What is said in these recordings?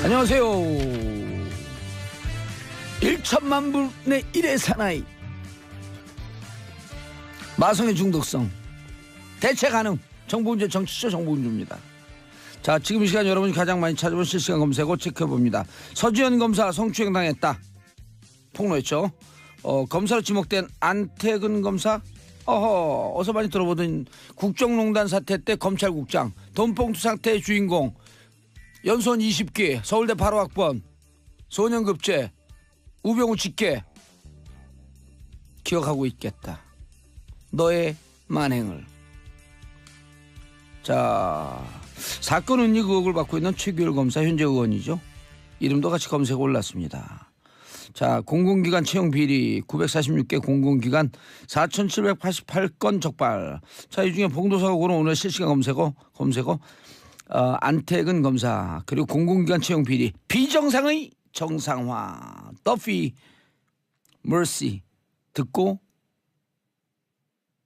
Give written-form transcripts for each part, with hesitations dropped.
안녕하세요. 1천만 분의 1의 사나이 마성의 중독성 대체 가능 정보문제 정치쇼 정보문제입니다. 자, 지금 이 시간 여러분이 가장 많이 찾아본 실시간 검색어 체크해봅니다. 서지현 검사 성추행 당했다 폭로했죠. 검사로 지목된 안태근 검사 어서 많이 들어보던 국정농단 사태 때 검찰국장 돈봉투 사태의 주인공 연수원 20기 서울대 8호학번 소년급제 우병우 직계 기억하고 있겠다. 너의 만행을. 자, 사건 은닉 의혹을 받고 있는 최규일 검사 현재 의원이죠. 이름도 같이 검색에 올랐습니다. 자, 공공기관 채용 비리 946개 공공기관 4,788건 적발. 자, 이 중에 봉도사가 고른 오늘 실시간 검색어 안태근 검사 그리고 공공기관 채용 비리 비정상의 정상화 더피 머시 듣고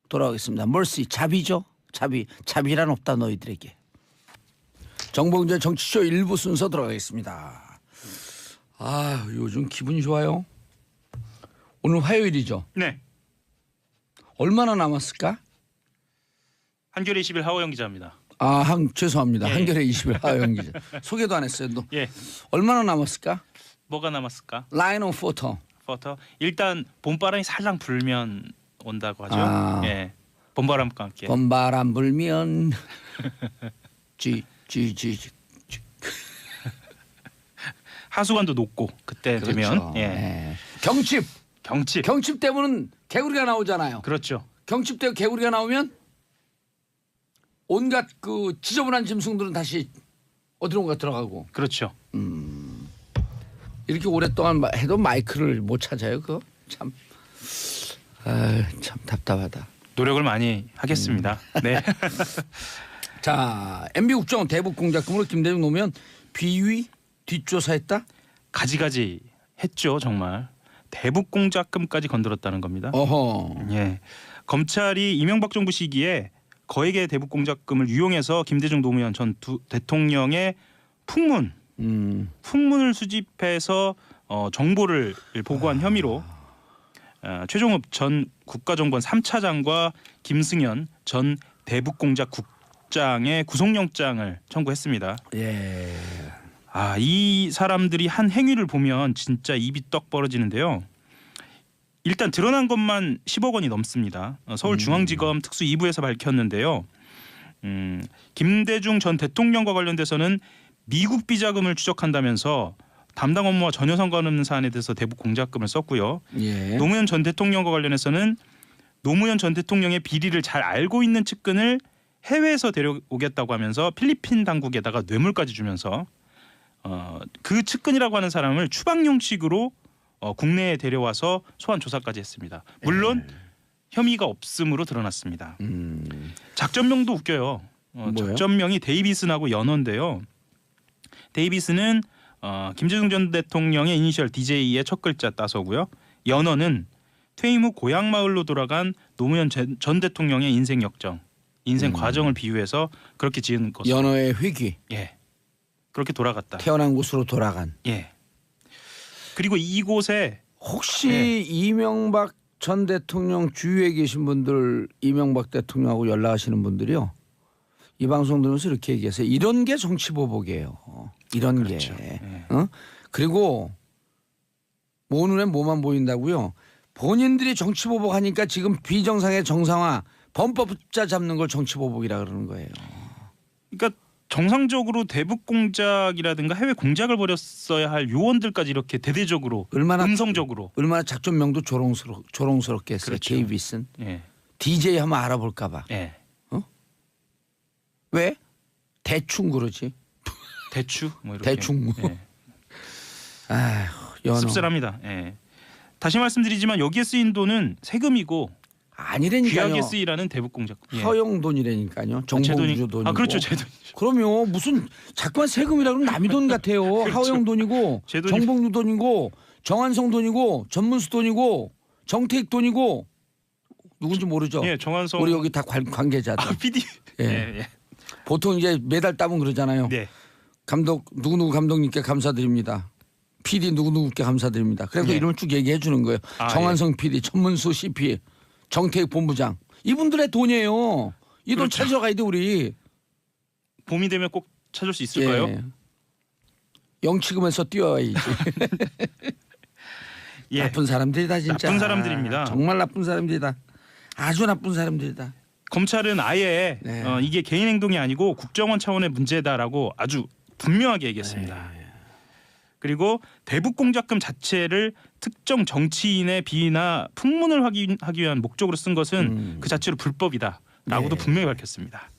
돌아오겠습니다. 머시 자비죠. 자비란 없다 너희들에게. 정보문제 정치쇼 1부 순서 들어가겠습니다. 아, 요즘 기분이 좋아요. 오늘 화요일이죠. 네. 얼마나 남았을까? 한겨레 20일 하호영 기자입니다. 죄송합니다. 예. 한겨레 20일 하호영 기자. 소개도 안 했어요. 너. 예. 얼마나 남았을까? 뭐가 남았을까? 라인 오브 포터. 일단 봄바람이 살랑 불면 온다고 하죠. 예. 봄바람과 함께. 봄바람 불면 쥐 하수관도 높고 그때 그렇죠. 되면 예. 경칩 때문은 개구리가 나오잖아요. 그렇죠. 경칩 때 개구리가 나오면 온갖 그 지저분한 짐승들은 다시 어디론가 들어가고. 그렇죠. 이렇게 오랫동안 해도 마이크를 못 찾아요. 그거 참 답답하다. 노력을 많이 하겠습니다. 네. 자, MB 국정원 대북 공작금으로 김대중 노무현 비위 뒷조사했다. 가지가지 했죠. 정말 대북 공작금까지 건드렸다는 겁니다. 어허. 예. 검찰이 이명박 정부 시기에 거액의 대북 공작금을 유용해서 김대중 노무현 전 대통령의 풍문을 수집해서 정보를 보고한 혐의로 최종업 전 국가정보원 3차장과 김승현 전 대북공작국장의 구속영장을 청구했습니다. 예. 이 사람들이 한 행위를 보면 진짜 입이 떡 벌어지는데요. 일단 드러난 것만 10억 원이 넘습니다. 서울중앙지검 특수 2부에서 밝혔는데요. 김대중 전 대통령과 관련돼서는 미국 비자금을 추적한다면서 담당 업무와 전혀 상관없는 사안에 대해서 대북 공작금을 썼고요. 예. 노무현 전 대통령과 관련해서는 노무현 전 대통령의 비리를 잘 알고 있는 측근을 해외에서 데려오겠다고 하면서 필리핀 당국에다가 뇌물까지 주면서 그 측근이라고 하는 사람을 추방용식으로 국내에 데려와서 소환 조사까지 했습니다. 물론 혐의가 없음으로 드러났습니다. 작전명도 웃겨요. 작전명이 데이비슨하고 연어인데요. 데이비슨은 김대중 전 대통령의 이니셜 DJ의 첫 글자 따서고요. 연어는 퇴임 후 고향 마을로 돌아간 노무현 전 대통령의 인생 역정, 인생 과정을 비유해서 그렇게 지은 것으로. 연어의 회귀. 예. 그렇게 돌아갔다. 태어난 곳으로 돌아간. 예. 그리고 이곳에 혹시 이명박 전 대통령 주위에 계신 분들, 이명박 대통령하고 연락하시는 분들이요. 이 방송 들으면서 이렇게 얘기하세요. 이런 게 정치보복이에요. 이런 그렇죠. 게. 예. 그리고 모 눈에 뭐만 보인다고요. 본인들이 정치보복하니까 지금 비정상의 정상화 범법자 잡는 걸 정치보복이라 그러는 거예요. 그러니까 정상적으로 대북 공작이라든가 해외 공작을 벌였어야 할 요원들까지 이렇게 대대적으로 음성적으로 얼마나 작전명도 조롱스럽게 했어요. 그렇죠. 데이비슨. 예. DJ 하면 알아볼까 봐. 예. 왜? 대충 그러지. 대추 뭐 이렇게. 대충. 예. 아휴, 연어. 씁쓸합니다. 예. 다시 말씀드리지만 여기에 쓰인 돈은 세금이고 아니라니까요. 귀하게 쓰이라는 대북 공작. 예. 허용 돈이라니까요. 정보주주 돈이고. 그렇죠. 제 돈. 그럼요. 무슨 자꾸만 세금이라 그러면 남의 돈 같아요. 그렇죠. 하호영 돈이고 제 돈이- 정봉주 돈이고 정한성 돈이고 전문수 돈이고 정태익 돈이고 누군지 모르죠. 예, 정한성. 우리 여기 다 관계자들. PD. 예. 예. 예. 보통 이제 매달 따면 그러잖아요. 네. 감독 누구누구 감독님께 감사드립니다. PD 누구누구께 감사드립니다. 그래서 예. 이름을 쭉 얘기해 주는 거예요. 아, 정한성 PD, 천문수 CP, 정태익 본부장. 이분들의 돈이에요. 이 돈 그렇죠. 찾으러 가야 돼 우리. 봄이 되면 꼭 찾을 수 있을까요? 예. 영치금에서 뛰어야지. 예. 나쁜 사람들이다 진짜. 나쁜 사람들입니다. 정말 나쁜 사람들이다. 아주 나쁜 사람들이다. 검찰은 아예 네. 이게 개인 행동이 아니고 국정원 차원의 문제다라고 아주 분명하게 얘기했습니다. 네. 그리고 대북 공작금 자체를 특정 정치인의 비위나 풍문을 하기 위한 목적으로 쓴 것은 그 자체로 불법이다라고도 네. 분명히 밝혔습니다.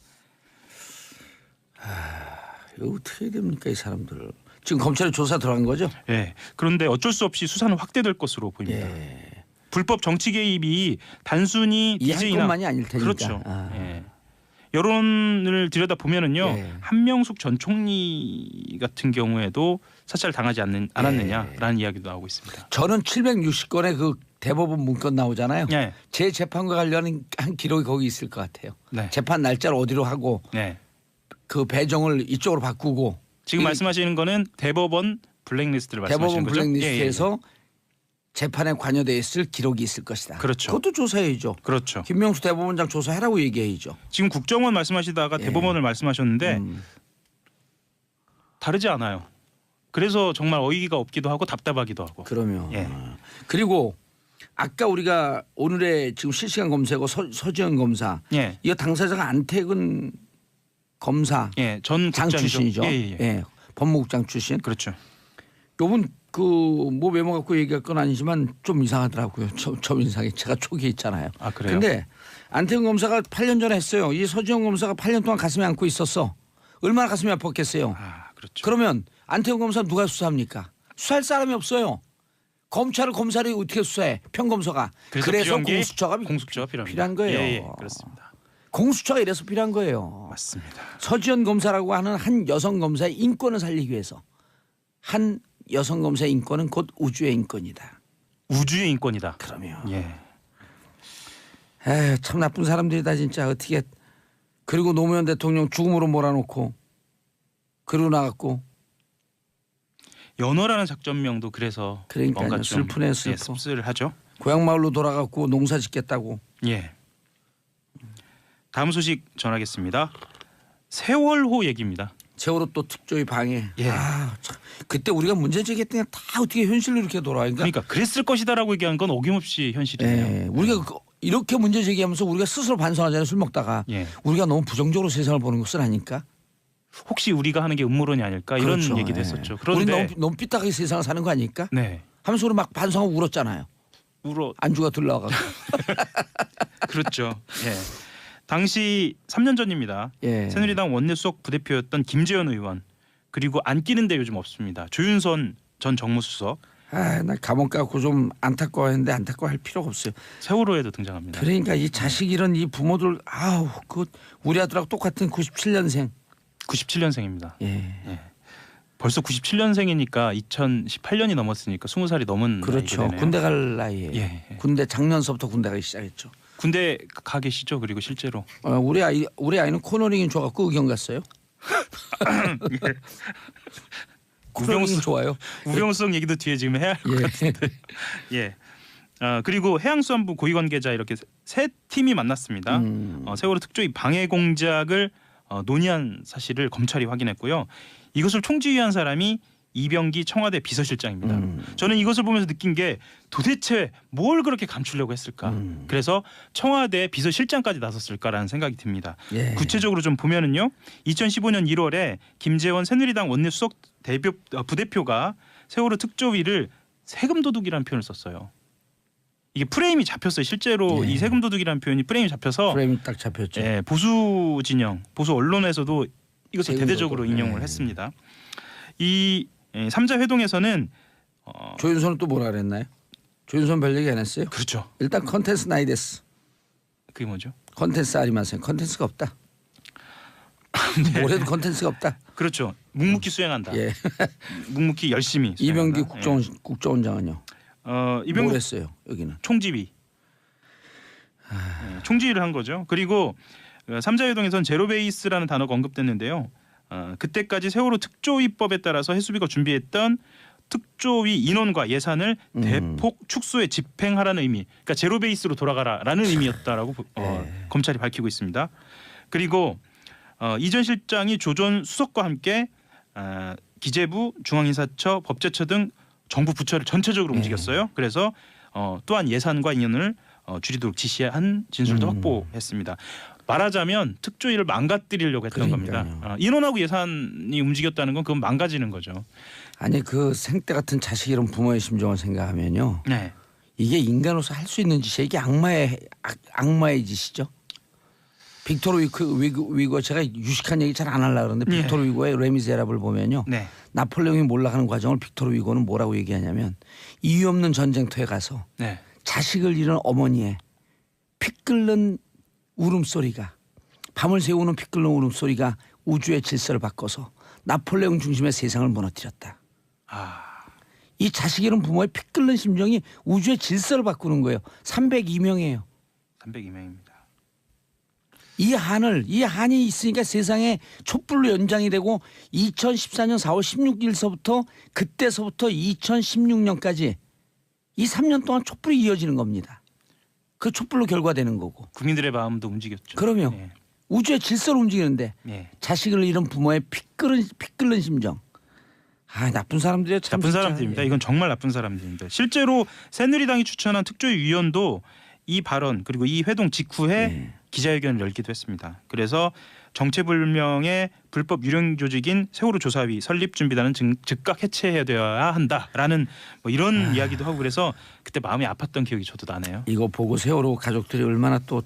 이거 어떻게 해야 됩니까 이 사람들. 지금 검찰에 조사 들어간 거죠? 예. 그런데 어쩔 수 없이 수사는 확대될 것으로 보입니다. 예. 불법 정치 개입이 단순히 이 한 DJ나 건만이 아닐 테니까. 그렇죠. 아. 예. 여론을 들여다 보면은요, 예. 한명숙 전 총리 같은 경우에도 사찰 당하지 않았느냐라는 이야기도 나오고 있습니다. 저는 760건의 그 대법원 문건 나오잖아요. 예. 제 재판과 관련한 한 기록이 거기 있을 것 같아요. 네. 재판 날짜를 어디로 하고 네. 그 배정을 이쪽으로 바꾸고 지금 이 말씀하시는 거는 대법원 블랙리스트를 말씀하시는 대법원 거죠? 블랙리스트에서 재판에 관여돼 있을 기록이 있을 것이다. 그렇죠. 그것도 조사해야죠. 그렇죠. 김명수 대법원장 조사하라고 얘기해야죠. 지금 국정원 말씀하시다가 예. 대법원을 말씀하셨는데 다르지 않아요. 그래서 정말 어이가 없기도 하고 답답하기도 하고. 그러면 예. 그리고 아까 우리가 오늘의 지금 실시간 검색어 서지현 검사 예. 이거 당사자가 안태근 검사 예. 전 장 국장이죠. 출신이죠. 예. 예. 법무국장 출신. 그렇죠. 요분 그뭐 외모 갖고 얘기할 건 아니지만 좀 이상하더라고요. 저 인상이 제가 초기에 있잖아요. 아, 그래요? 근데 안태근 검사가 8년 전에 했어요. 이 서지현 검사가 8년 동안 가슴에 안고 있었어. 얼마나 가슴이 아팠겠어요. 아, 그렇죠. 그러면 안태근 검사 누가 수사합니까? 수사할 사람이 없어요. 검찰을 검사를 어떻게 수사해? 평검사가. 그래서 필요한 게 공수처가 공수처가 필요합니다. 필요한 거예요. 예, 그렇습니다. 공수처가 이래서 필요한 거예요. 맞습니다. 서지현 검사라고 하는 한 여성 검사의 인권을 살리기 위해서 한 여성 검사의 인권은 곧 우주의 인권이다. 우주의 인권이다. 그러면 예. 에휴, 참 나쁜 사람들이다 진짜. 어떻게 그리고 노무현 대통령 죽음으로 몰아놓고 그러고 나갔고. 연어라는 작전명도 그래서 그러니까요. 뭔가 좀 슬프네, 슬퍼. 예, 씁쓸하죠. 고향 마을로 돌아갔고 농사 짓겠다고. 예. 다음 소식 전하겠습니다. 세월호 얘기입니다. 세월호 또 특조위 방해. 예. 아, 참. 그때 우리가 문제 제기했더니 다 어떻게 현실로 이렇게 돌아와. 그러니까 그랬을 것이다라고 얘기한 건 어김없이 현실이네요. 예, 우리가 이렇게 문제 제기하면서 우리가 스스로 반성하잖아요. 술 먹다가. 예. 우리가 너무 부정적으로 세상을 보는 것은 아니까. 혹시 우리가 하는 게 음모론이 아닐까 이런 그렇죠. 얘기도 예. 했었죠. 우리 그런데 너무 삐딱하게 세상을 사는 거 아닐까? 네. 하면서 우리 막 반성하고 울었잖아요. 울어 안주가 들러와가지고. 그렇죠. 예. 당시 3년 전입니다. 예. 새누리당 원내수석 부대표였던 김재현 의원 그리고 안 끼는데 요즘 없습니다. 조윤선 전 정무수석 아, 나 감옥 가고 좀 안타까워했는데 안타까워할 필요가 없어요. 세월호에도 등장합니다. 그러니까 이 자식 이런 이 부모들 아우 그 우리 아들하고 똑같은 97년생. 97년생입니다. 예. 벌써 97년생이니까 2018년이 넘었으니까 20살이 넘은 그렇죠. 나이가 되네요. 군대 갈 나이에. 예. 군대 작년서부터 군대 가기 시작했죠. 군대 가 계시죠? 그리고 실제로 우리 아이는 코너링이 좋아갖고 의경 갔어요. 코너링이 좋아요. 우병우성 얘기도 뒤에 지금 해야 할 것 예. 같은데. 예. 그리고 해양수산부 고위 관계자 이렇게 세 팀이 만났습니다. 세월호 특조위 방해 공작을 논의한 사실을 검찰이 확인했고요. 이것을 총지휘한 사람이 이병기 청와대 비서실장입니다. 저는 이것을 보면서 느낀 게 도대체 뭘 그렇게 감추려고 했을까? 그래서 청와대 비서실장까지 나섰을까라는 생각이 듭니다. 예. 구체적으로 좀 보면은요. 2015년 1월에 김재원 새누리당 원내수석 부대표가 세월호 특조위를 세금 도둑이라는 표현을 썼어요. 이게 프레임이 잡혔어요. 실제로 예. 이 세금 도둑이라는 표현이 프레임이 잡혀서 프레임이 딱 잡혔죠. 예, 보수 진영, 보수 언론에서도 이것을 세금 대대적으로 도둑. 인용을 예. 했습니다. 이 3자 회동에서는 조윤선은 또 뭐라 그랬나요? 조윤선 별 얘기 안 했어요? 그렇죠. 일단 컨텐츠 나이데스. 그게 뭐죠? 컨텐츠 아리마세요. 컨텐츠가 없다. 뭐래도 컨텐츠가 없다. 그렇죠. 묵묵히 수행한다. 예. 묵묵히 열심히 이병기 수행한다. 국정원장은요. 이병기 뭘 했어요? 여기는. 총지휘. 총지휘를 한 거죠. 그리고 3자 회동에서는 제로베이스라는 단어가 언급됐는데요. 그때까지 세월호 특조위법에 따라서 해수부가 준비했던 특조위 인원과 예산을 대폭 축소해 집행하라는 의미, 그러니까 제로 베이스로 돌아가라라는 의미였다라고 검찰이 밝히고 있습니다. 그리고 이전 실장이 조전 수석과 함께 기재부, 중앙인사처, 법제처 등 정부 부처를 전체적으로 움직였어요. 그래서 또한 예산과 인원을 줄이도록 지시한 진술도 확보했습니다. 말하자면 특조위를 망가뜨리려고 했던 겁니다. 인원하고 예산이 움직였다는 건 그건 망가지는 거죠. 아니 그 생때 같은 자식 이런 부모의 심정을 생각하면요. 네. 이게 인간으로서 할 수 있는 짓이 이게 악마의 짓이죠. 빅토르 위고 제가 유식한 얘기 잘 안 하려고 그러는데 빅토르 위고의 레미제라블을 보면요. 네. 나폴레옹이 몰락하는 과정을 빅토르 위고는 뭐라고 얘기하냐면 이유 없는 전쟁터에 가서 네. 자식을 잃은 어머니의 피 끓는 울음소리가 밤을 새우는 피 끓는 울음소리가 우주의 질서를 바꿔서 나폴레옹 중심의 세상을 무너뜨렸다. 이 자식 잃은 부모의 피 끓는 심정이 우주의 질서를 바꾸는 거예요. 302명이에요. 302명입니다. 이 한이 있으니까 세상에 촛불로 연장이 되고 2014년 4월 16일서부터 그때서부터 2016년까지 이 3년 동안 촛불이 이어지는 겁니다. 그 촛불로 결과되는 거고. 국민들의 마음도 움직였죠. 그러면 네. 우주의 질서를 움직이는데 자식을 잃은 부모의 피 끓는 심정. 나쁜 사람들이에요. 참 나쁜 진짜. 사람들입니다. 이건 정말 나쁜 사람들입니다. 실제로 새누리당이 추천한 특조위 위원도 이 발언 그리고 이 회동 직후에 기자회견을 열기도 했습니다. 그래서 정체불명의 불법 유령 조직인 세월호 조사위 설립준비단은 즉각 해체해야 되어야 한다라는 뭐 이런 이야기도 하고 그래서 그때 마음이 아팠던 기억이 저도 나네요. 이거 보고 세월호 가족들이 얼마나 또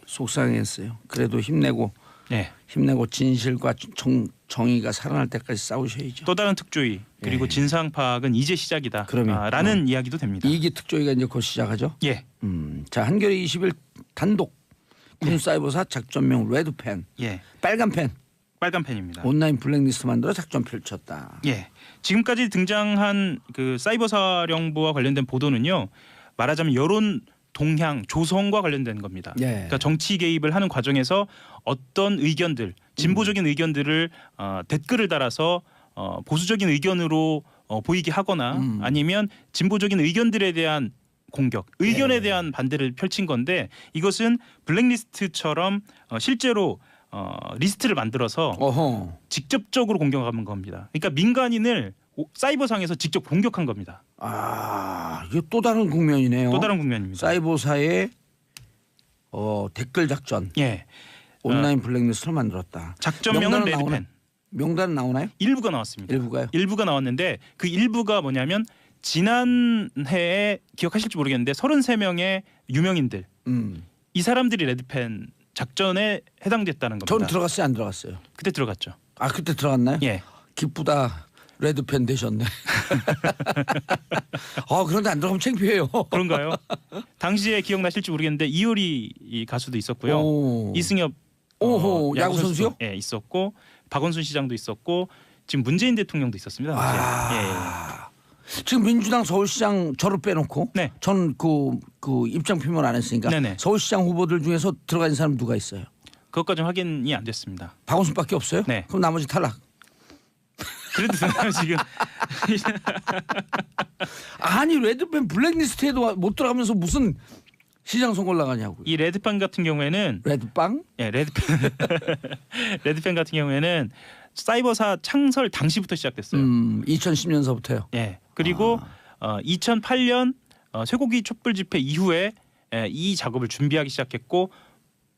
속상했어요. 그래도 힘내고 진실과 정의가 살아날 때까지 싸우셔야죠. 또 다른 특조위 그리고 진상 파악은 이제 시작이다. 라는 이야기도 됩니다. 2기 특조위가 이제 곧 시작하죠. 예. 자 한겨레 20일 단독 군 사이버사 작전명 레드펜. 빨간 펜. 빨간 펜입니다. 온라인 블랙리스트 만들어 작전 펼쳤다. 예. 지금까지 등장한 그 사이버사령부와 관련된 보도는요. 말하자면 여론 동향 조성과 관련된 겁니다. 그러니까 정치 개입을 하는 과정에서 어떤 의견들, 진보적인 의견들을 댓글을 달아서 보수적인 의견으로 보이게 하거나 아니면 진보적인 의견들에 대한 공격, 의견에 대한 반대를 펼친 건데 이것은 블랙리스트처럼 실제로 리스트를 만들어서 직접적으로 공격하는 겁니다. 그러니까 민간인을 사이버상에서 직접 공격한 겁니다. 이게 또 다른 국면이네요. 또 다른 국면입니다. 사이버사의 댓글 작전. 온라인 블랙리스트를 만들었다. 작전명은 레드펜. 명단은 나오나요? 일부가 나왔습니다. 일부가요? 일부가 나왔는데 그 일부가 뭐냐면 지난해에 기억하실지 모르겠는데 33명의 유명인들 이 사람들이 레드펜 작전에 해당됐다는 겁니다. 전 들어갔어요, 안 들어갔어요? 그때 들어갔죠. 그때 들어갔나요? 예. 기쁘다. 레드펜 되셨네. 그런데 안 들어가면 창피해요. 그런가요? 당시에 기억나실지 모르겠는데 이효리 가수도 있었고요. 이승엽 야구 선수요? 예, 있었고 박원순 시장도 있었고 지금 문재인 대통령도 있었습니다. 지금 민주당 서울시장 저를 빼놓고 저는 그 입장 표명 안 했으니까 서울시장 후보들 중에서 들어간 사람 누가 있어요? 그것까지는 확인이 안 됐습니다. 박원순밖에 없어요? 그럼 나머지 탈락. 그래도 지금 아니 레드펜 블랙리스트에도 못 들어가면서 무슨 시장 선거를 나가냐고요. 이 레드펜 같은 경우에는 레드빵? 예, 레드펜 같은 경우에는 사이버사 창설 당시부터 시작됐어요. 2010년서부터요. 예. 그리고 2008년 쇠고기 촛불 집회 이후에 이 작업을 준비하기 시작했고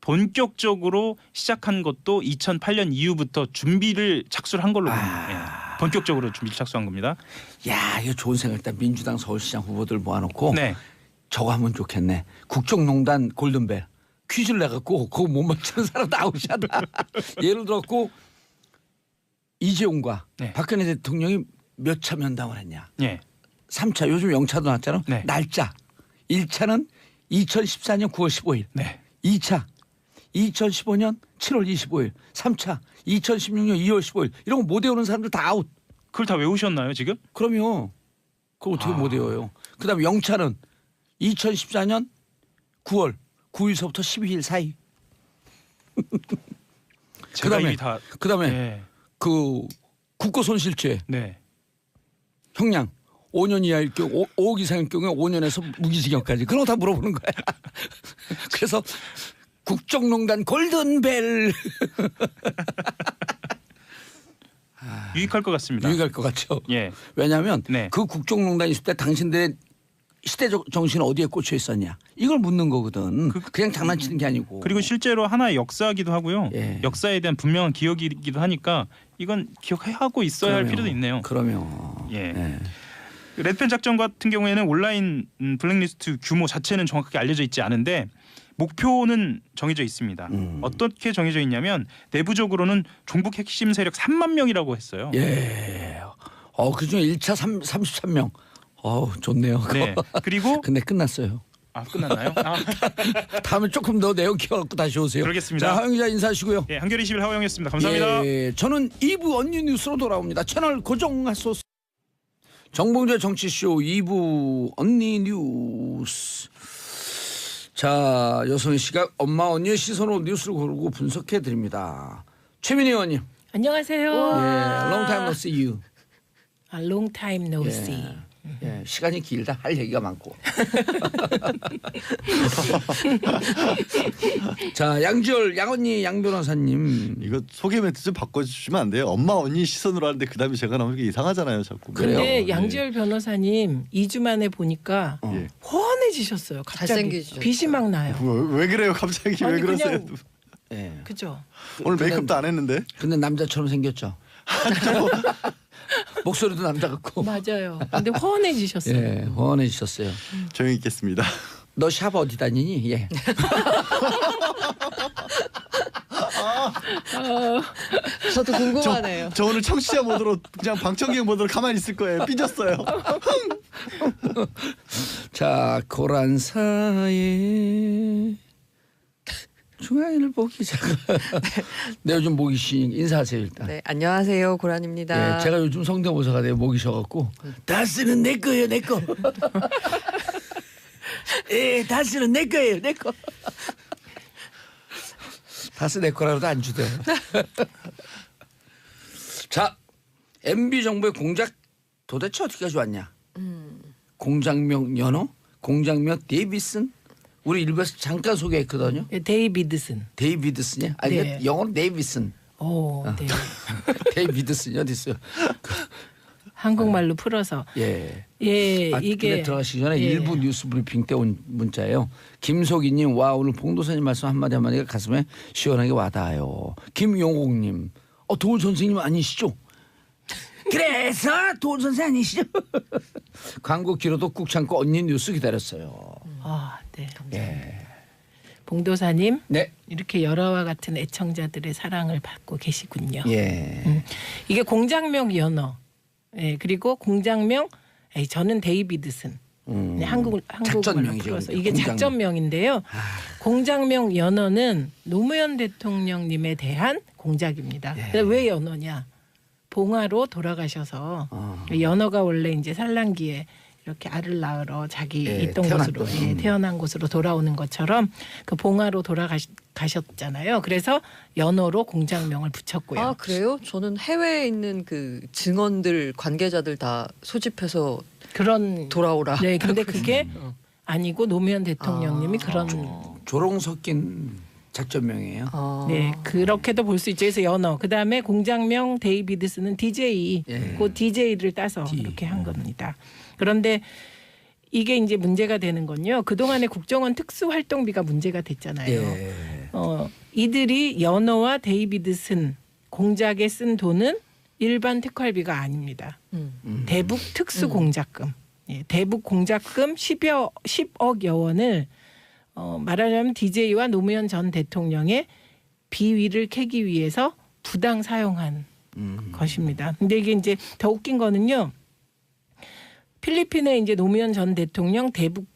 본격적으로 시작한 것도 2008년 이후부터 준비를 착수를 한 걸로 보입니다. 본격적으로 준비를 착수한 겁니다. 이거 좋은 생각이다. 민주당 서울시장 후보들 모아놓고 저거 하면 좋겠네. 국정농단 골든벨 퀴즈를 내갖고 그거 못 맞추는 사람 아웃이다. 예를 들었고 이재용과 박근혜 대통령이 몇 차 면담을 했냐. 3차 요즘 영차도 나왔잖아. 날짜 1차는 2014년 9월 15일 2차 2015년 7월 25일 3차 2016년 2월 15일 이런 거 못 외우는 사람들 다 아웃. 그걸 다 외우셨나요 지금? 그럼요. 그걸 어떻게 못 외워요. 그다음에 영차는 2014년 9월 9일서부터 12일 사이. 그다음에 그 국고 손실죄 네. 형량 5년 이하일 경우 5억 이상일 경우에 5년에서 무기징역까지 그런 거 다 물어보는 거야. 그래서 국정농단 골든벨 유익할 것 같습니다. 유익할 것 같죠. 예. 왜냐하면 네. 그 국정농단 있을 때 당신들의 시대적 정신은 어디에 꽂혀 있었냐 이걸 묻는 거거든. 그냥 장난치는 게 아니고. 그리고 실제로 하나의 역사이기도 하고요. 예. 역사에 대한 분명한 기억이기도 하니까 이건 기억하고 있어야 할 필요도 있네요. 그러면 예. 레드펜 작전 같은 경우에는 온라인 블랙리스트 규모 자체는 정확하게 알려져 있지 않은데 목표는 정해져 있습니다. 어떻게 정해져 있냐면 내부적으로는 종북 핵심 세력 3만 명이라고 했어요. 예. 그중에 1차 33명. 좋네요. 네. 그리고 근데 끝났어요. 끝났나요? 다음에 조금 더 내용 키워갖고 다시 오세요. 그러겠습니다. 자, 하영 기자 인사하시고요. 예, 한겨레 21 하호영이었습니다. 감사합니다. 예, 저는 2부 언니 뉴스로 돌아옵니다. 채널 고정하소서. 정봉재 정치쇼 2부 언니 뉴스. 자, 여성의 시각 엄마 언니의 시선으로 뉴스를 고르고 분석해 드립니다. 최민희 의원님. 안녕하세요. 예, long time no see you. long time no see. 예, 시간이 길다 할 얘기가 많고. 자, 양지열 양언니 양 변호사님. 이거 소개 멘트 좀 바꿔주시면 안 돼요? 엄마 언니 시선으로 하는데 그다음에 제가 나오는 게 이상하잖아요, 자꾸. 그래요? 근데 양지열 변호사님 2주 만에 보니까 예. 훤해지셨어요. 갑자기 잘생기셨죠. 빛이 막 나요. 왜 그래요, 갑자기 아니, 왜 그러세요? 그냥- 예. 그죠? 오늘 메이크업도 안 했는데. 근데 남자처럼 생겼죠. 목소리도 남자 같고. 맞아요. 근데 훤해지셨어요. 예, 훤해지셨어요. 조용히 있겠습니다. 너 샵 어디 다니니? 예. 저도 궁금하네요. 저 오늘 청취자 모드로 그냥 방청객 모드로 가만히 있을 거예요. 삐졌어요. 자, 고란사의 중앙일보 보기 기자가 네, 요즘 목이 쉬니까 인사하세요 일단. 네, 안녕하세요. 고란입니다. 예, 제가 요즘 성대모사가 돼요. 목이 쉬어갖고 다스는 내 거예요, 내 거. 예, 다스는 내 거예요, 내 거. 다스 내 거라도 안 주대요. 자, MB 정부의 공작 도대체 어디까지 왔냐? 공장명 연어, 공장명 데이비슨. 우리 일부에서 잠깐 소개했거든요. 예, 데이비드슨. 데이비드슨이야? 아니 네. 영어로 데이비슨. 오, 네. 데이비드슨이 어디 있어요? 한국말로 풀어서. 예. 예, 근데 이게 들어가시기 전에 예. 일부 뉴스 브리핑 때 온 문자예요. 김석희님, 와 오늘 봉도사님 말씀 한마디 한마디가 가슴에 시원하게 와닿아요. 김용옥님, 도울 선생님 아니시죠? 그래서 도울 선생 아니시죠? 광고 길어도 꾹 참고 언니 뉴스 기다렸어요. 네. 예. 봉도사님 네. 이렇게 여러와 같은 애청자들의 사랑을 받고 계시군요. 예. 이게 공장명 연어. 예, 그리고 공장명 저는 데이비드슨. 네, 한국말로 작전명이죠, 풀어서 그러니까. 이게 공장명. 작전명인데요. 공장명 연어는 노무현 대통령님에 대한 공작입니다. 예. 근데 왜 연어냐? 봉화로 돌아가셔서 연어가 원래 이제 산란기에 이렇게 알을 낳으러 자기 예, 있던 태어났던. 곳으로 태어난 곳으로 돌아오는 것처럼 그 봉화로 돌아가셨잖아요. 그래서 연어로 공장명을 붙였고요. 아 그래요? 저는 해외에 있는 그 증언들 관계자들 다 소집해서 그런 돌아오라. 네, 근데 그게 아니고 노무현 대통령님이 아. 그런 조롱 섞인 작전명이에요. 아. 네 그렇게도 볼 수 있죠. 그래서 연어 그다음에 공장명 데이비드스는 DJ 예. 그 DJ를 따서 D. 이렇게 한 겁니다. 그런데 이게 이제 문제가 되는 건요. 그동안의 국정원 특수활동비가 문제가 됐잖아요. 예. 이들이 연어와 데이비드슨 공작에 쓴 돈은 일반 특활비가 아닙니다. 대북 특수공작금. 예, 대북 공작금 10억여 원을 말하자면 DJ와 노무현 전 대통령의 비위를 캐기 위해서 부당 사용한 것입니다. 근데 이게 이제 더 웃긴 거는요. 필리핀에 이제 노무현 전 대통령 대북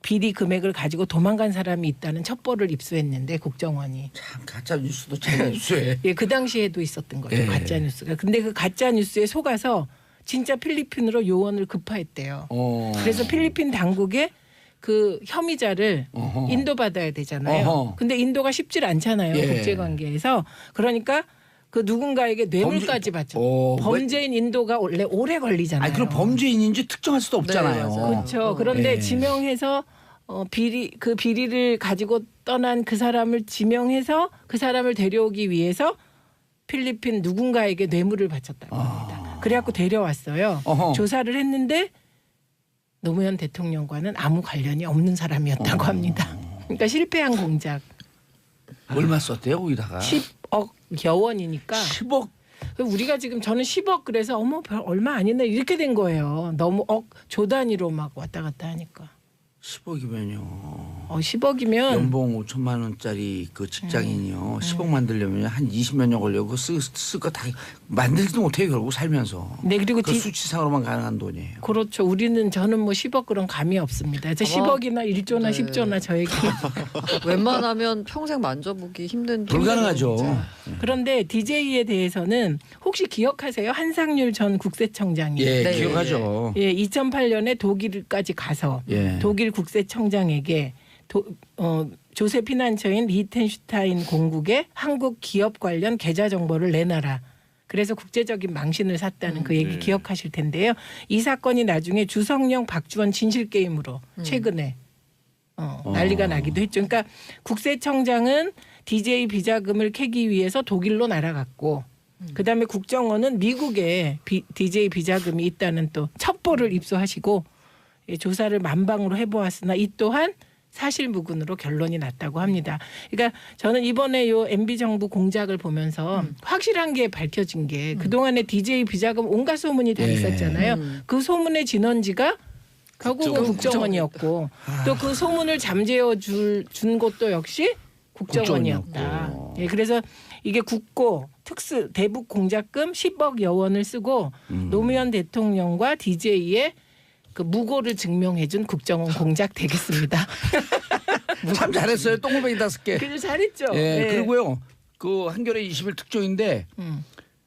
비리 금액을 가지고 도망간 사람이 있다는 첩보를 입수했는데 국정원이 참 가짜 뉴스도 잘 뉴스에. 예, 그 당시에도 있었던 거죠. 예. 가짜 뉴스가. 근데 그 가짜 뉴스에 속아서 진짜 필리핀으로 요원을 급파했대요. 그래서 필리핀 당국에 그 혐의자를 어허. 인도받아야 되잖아요. 어허. 근데 인도가 쉽질 않잖아요. 예. 국제관계에서. 그러니까 그 누군가에게 뇌물까지 받죠. 범죄인 인도가 원래 오래 걸리잖아요. 아니 그럼 범죄인인지 특정할 수도 없잖아요. 네, 맞아요. 그렇죠. 그런데 예. 지명해서 그 비리를 가지고 떠난 그 사람을 지명해서 그 사람을 데려오기 위해서 필리핀 누군가에게 뇌물을 바쳤다고 합니다. 그래갖고 데려왔어요. 어허. 조사를 했는데 노무현 대통령과는 아무 관련이 없는 사람이었다고 합니다. 그러니까 실패한 공작. 얼마 썼대요 거기다가? 10억 여원이니까 10억. 우리가 지금 저는 10억 그래서 어머 별 얼마 아니네 이렇게 된 거예요. 너무 조 단위로 막 왔다 갔다 하니까. 10억이면요. 10억이면 연봉 5천만 원짜리 그 직장인이요. 10억 만들려면 한 20몇 년 걸려고 쓸 거 다 만들지도 못해요 결국 살면서. 네 그리고 그 수치상으로만 가능한 돈이에요. 그렇죠. 저는 뭐 10억 그런 감이 없습니다. 저 10억이나 1조나 네. 10조나 저에게. 웬만하면 평생 만져보기 힘든 불가능하죠. 진짜. 그런데 DJ에 대해서는 혹시 기억하세요? 한상률 전 국세청장이 예, 네. 기억하죠. 예, 2008년에 독일까지 가서 예. 독일 국세청장에게 조세 피난처인 리텐슈타인 공국에 한국 기업 관련 계좌 정보를 내놔라. 그래서 국제적인 망신을 샀다는 그 얘기 네. 기억하실 텐데요. 이 사건이 나중에 주성령 박주원 진실 게임으로 최근에 난리가 나기도 했죠. 그러니까 국세청장은 DJ 비자금을 캐기 위해서 독일로 날아갔고 그다음에 국정원은 미국에 DJ 비자금이 있다는 또 첩보를 입수하시고 조사를 만방으로 해보았으나 이 또한 사실무근으로 결론이 났다고 합니다. 그러니까 저는 이번에 요 MB 정부 공작을 보면서 확실한 게 밝혀진 게 그동안에 DJ 비자금 온갖 소문이 다 예. 있었잖아요. 그 소문의 진원지가 결국은 국정원이었고 또 그 소문을 잠재워 준 곳도 역시 국정원이었다. 국정원이었고. 예, 그래서 이게 국고 특수 대북 공작금 10억 여원을 쓰고 노무현 대통령과 DJ의 그 무고를 증명해준 국정원 공작 되겠습니다. 참 잘했어요. 똥구멍이 5개. 그래서 잘했죠. 예, 네. 그리고요. 그 한겨레 20일 특종인데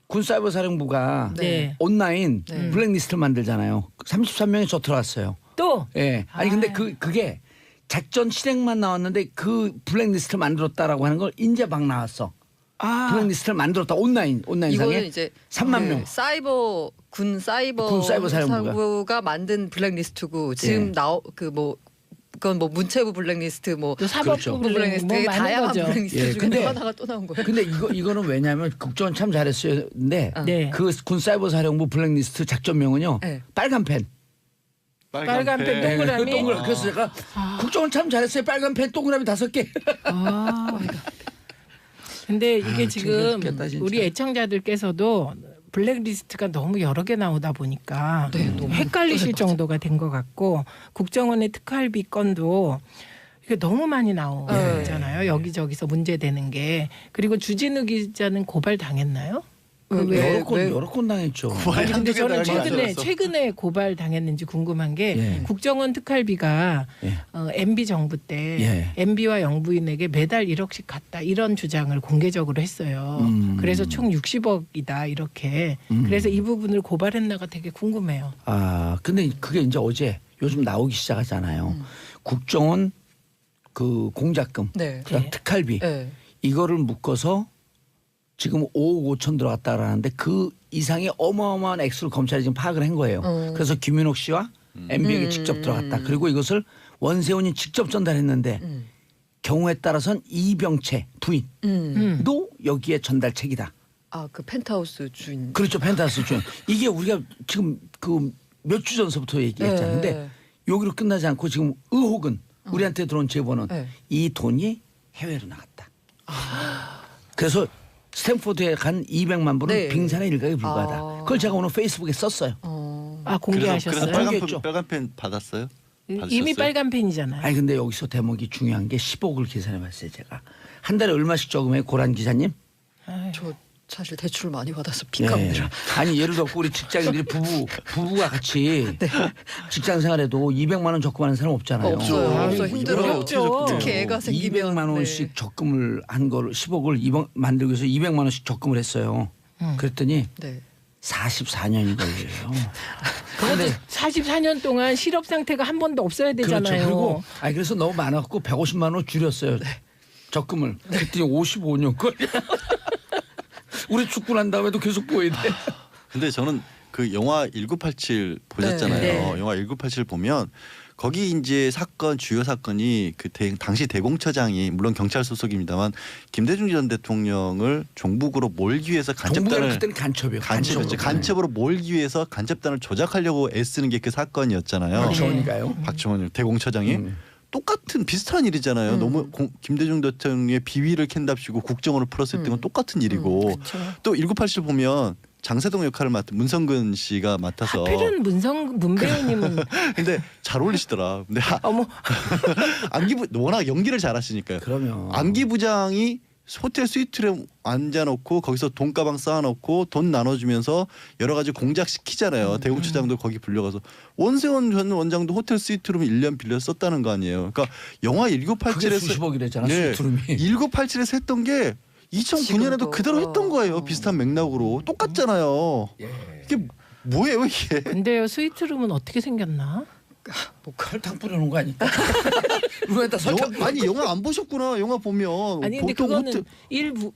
군사이버사령부가 네. 온라인 네. 블랙리스트를 만들잖아요. 33명이 저 들어왔어요. 또 예. 아니 근데 그게 작전 실행만 나왔는데 그 블랙리스트를 만들었다라고 하는 걸 이제 막 나왔어. 블랙리스트를 만들었다 온라인상에 이거는 이제 3만 그 명. 군 사이버 군 사이버 사령부가. 사령부가 만든 블랙리스트고 지금 그건 뭐 문체부 블랙리스트 뭐 또 사법부 그렇죠. 블랙리스트 뭐 되게 많은 다양한 거죠. 블랙리스트 예, 중에 근데- 또 하나가 또 나온 거예요. 근데 이거는 왜냐하면 국정원 참 잘했어요. 근데 네. 그 군사이버사령부 블랙리스트 작전명은요. 네. 빨간 펜. 빨간 펜 네, 동그라미. 그래서 제가 국정원 참 잘했어요. 빨간 펜 동그라미 5개. 근데 이게 아, 지금 죽겠다, 진짜. 우리 애청자들께서도 블랙리스트가 너무 여러 개 나오다 보니까 너무 헷갈리실 정도가 된 것 같고 국정원의 특활비 건도 이게 너무 많이 나오잖아요. 여기저기서 문제되는 게. 그리고 주진우 기자는 고발 당했나요? 여러 건 당했죠. 아니 근데 한두 개 저는 당한 줄 알았어. 최근에 고발 당했는지 궁금한 게 예. 국정원 특활비가 예. MB 정부 때 예. MB와 영부인에게 매달 1억씩 갔다 이런 주장을 공개적으로 했어요. 그래서 총 60억이다 이렇게. 그래서 이 부분을 고발했나가 되게 궁금해요. 아 근데 그게 이제 어제 요즘 나오기 시작하잖아요. 국정원 그 공작금, 네. 그다음 네. 특활비 네. 이거를 묶어서 지금 5억 5천 들어갔다라는데 그 이상의 어마어마한 액수를 검찰이 지금 파악을 한 거예요. 그래서 김윤옥 씨와 MB에게 직접 들어갔다. 그리고 이것을 원세훈이 직접 전달했는데 경우에 따라선 이병채 부인도 여기에 전달책이다. 아 그 펜트하우스 주인. 그렇죠. 펜타스 주인. 이게 우리가 지금 그 몇 주 전서부터 얘기했잖아요. 네. 근데 여기로 끝나지 않고 지금 의혹은 우리한테 들어온 제보는 네. 이 돈이 해외로 나갔다. 그래서 스탠포드에 간 200만 불은 네. 빙산의 일각에 불과하다. 아. 그걸 제가 오늘 페이스북에 썼어요. 아 그래서 공개하셨어요? 공개했죠. 빨간 펜 받았어요? 이미 받으셨어요? 빨간 펜이잖아요. 아니 근데 여기서 대목이 중요한 게 10억을 계산해 봤어요. 제가. 한 달에 얼마씩 저금해요? 고란 기자님? 저 사실 대출 많이 받아서 예. 빚갑니다. 아니 예를 들어 우리 직장인들이 부부가 같이 직장 생활에도 200만 원 적금하는 사람 없잖아요. 없어요. 아이고, 힘들어요. 어렵죠. 특히 애가 생기면 200만 원씩 적금을 한 걸 10억을 만들기 위해서 200만 원씩 적금을 했어요. 그랬더니 네. 44년이 걸려요. 그것도 44년 동안 실업 상태가 한 번도 없어야 되잖아요. 그렇죠. 그리고 그래서 너무 많았고 150만 원 줄였어요. 적금을. 그랬더니 55년 걸려. 우리 축구 난 다음에도 계속 보여야 돼. 근데 저는 그 영화 1987 보셨잖아요. 네. 영화 1987 보면 거기 이제 사건 주요 사건이 그 당시 대공처장이 물론 경찰 소속입니다만 김대중 전 대통령을 종북으로 몰기 위해서 정부가 간첩단을 그때는 간첩이에요. 간첩으로 몰기 위해서 간첩단을 조작하려고 애쓰는 게 그 사건이었잖아요. 박정원이가요. 박정원 대공처장이 똑같은 비슷한 일이잖아요. 너무 김대중 대통령의 비위를 캔답시고 국정원을 풀었을 때는 똑같은 일이고 그쵸. 또 1987 보면 장세동 역할을 맡은 문성근 씨가 맡아서 하필은 문배우님은 근데 잘 어울리시더라. 근데 어머 안기부 워낙 연기를 잘하시니까요. 그러면 안기 부장이 호텔 스위트에 앉아놓고 거기서 돈가방 쌓아놓고 돈 나눠주면서 여러 가지 공작 시키잖아요. 대공처장도 거기 불려가서 원세훈 전 원장도 호텔 스위트룸 1년 빌려 썼다는 거 아니에요. 그러니까 영화 그게 1987에서 수십억이랬잖아. 네, 수트룸이. 1987에서 했던 게 2009년에도 지금도. 그대로 했던 거예요. 비슷한 맥락으로 똑같잖아요. 이게 뭐예요 이게? 근데요 스위트룸은 어떻게 생겼나? 뭐 설탕 뿌려놓은 거 아닐까? 룸에다 설탕 아니 영화 안 보셨구나. 영화 보면 아니 근데 보통 그거는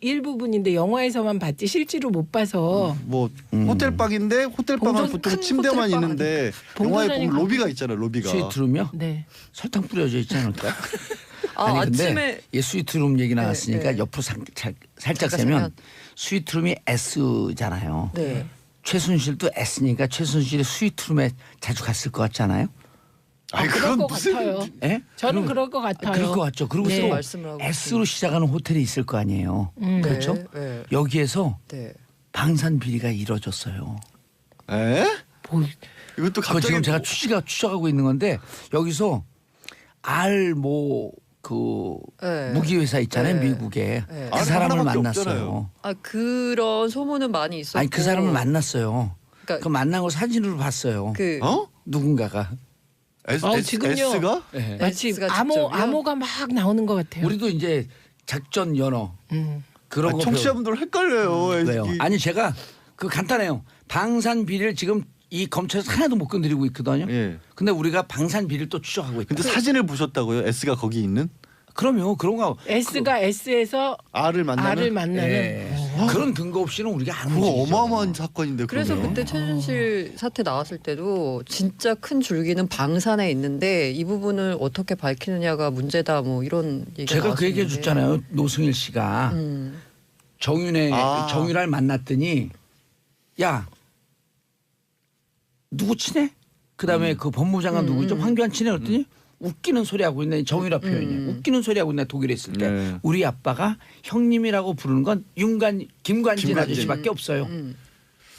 일부분인데 영화에서만 봤지 실제로 못 봐서 뭐 호텔방인데 호텔방은 봉전- 보통 큰 침대만 호텔방 있는데 영화에 봉전하니 보면 로비가 있잖아요. 로비가. 스위트룸이요? 네. 설탕 뿌려져 있지 않을까? 아, 아니 근데 아침에 얘 스위트룸 얘기 나왔으니까 네. 옆으로 살짝 잠깐 세면 스위트룸이 S잖아요. 네. 최순실도 S니까 최순실이 스위트룸에 자주 갔을 것 같잖아요. 아니 그럴 그건 것 무슨 같아요. 예? 저는 그럴 것 같아요. 그럴 것 같죠. 그리고 네. 또 말씀을 하고 S로 시작하는 호텔이 있을 거 아니에요. 그렇죠? 네. 여기에서 네. 방산 비리가 이루어졌어요. 에? 뭐, 이것도 그거 갑자기 지금 제가 추적하고 있는 건데 여기서 그 네. 무기 회사 있잖아요. 네. 미국에 네. 그 알 사람을 하나밖에 만났어요. 없잖아요. 아 그런 소문은 많이 있었고. 아니 그 사람을 만났어요. 그러니까 그 만난 거 사진으로 봤어요. 그 어? 누군가가. 지금요. S가? 네. 마치 S가 암호 직접이요? 암호가 막 나오는 것 같아요. 우리도 이제 작전 연어 그런 거 청취자분들 헷갈려요. 왜요? 아니 제가 그 간단해요. 방산 비리를 지금 이 검찰에서 하나도 못 건드리고 있거든요. 예. 근데 우리가 방산 비리를 또 추적하고 있다. 근데 사진을 보셨다고요? S가 거기 있는? 그럼요. 그런 거 S가 S에서 R을 만나는? R을 만나는 예. 그런 근거 없이는 우리가 안 그거 움직이죠. 어마어마한 사건인데 그래서 그러면. 그때 최순실 사태 나왔을 때도 진짜 큰 줄기는 방산에 있는데 이 부분을 어떻게 밝히느냐가 문제다 뭐 이런 얘기가 제가 그 얘기해 나왔었는데. 줬잖아요. 노승일 씨가 정윤아를 만났더니 야 누구 친해? 그다음에 그 법무장관 누구죠? 황교안 친해? 그랬더니 웃기는 소리 하고 있네. 정유라 표현이 웃기는 소리 하고 있네. 독일에 있을 때 네. 우리 아빠가 형님이라고 부르는 건 김관진 아저씨밖에 없어요.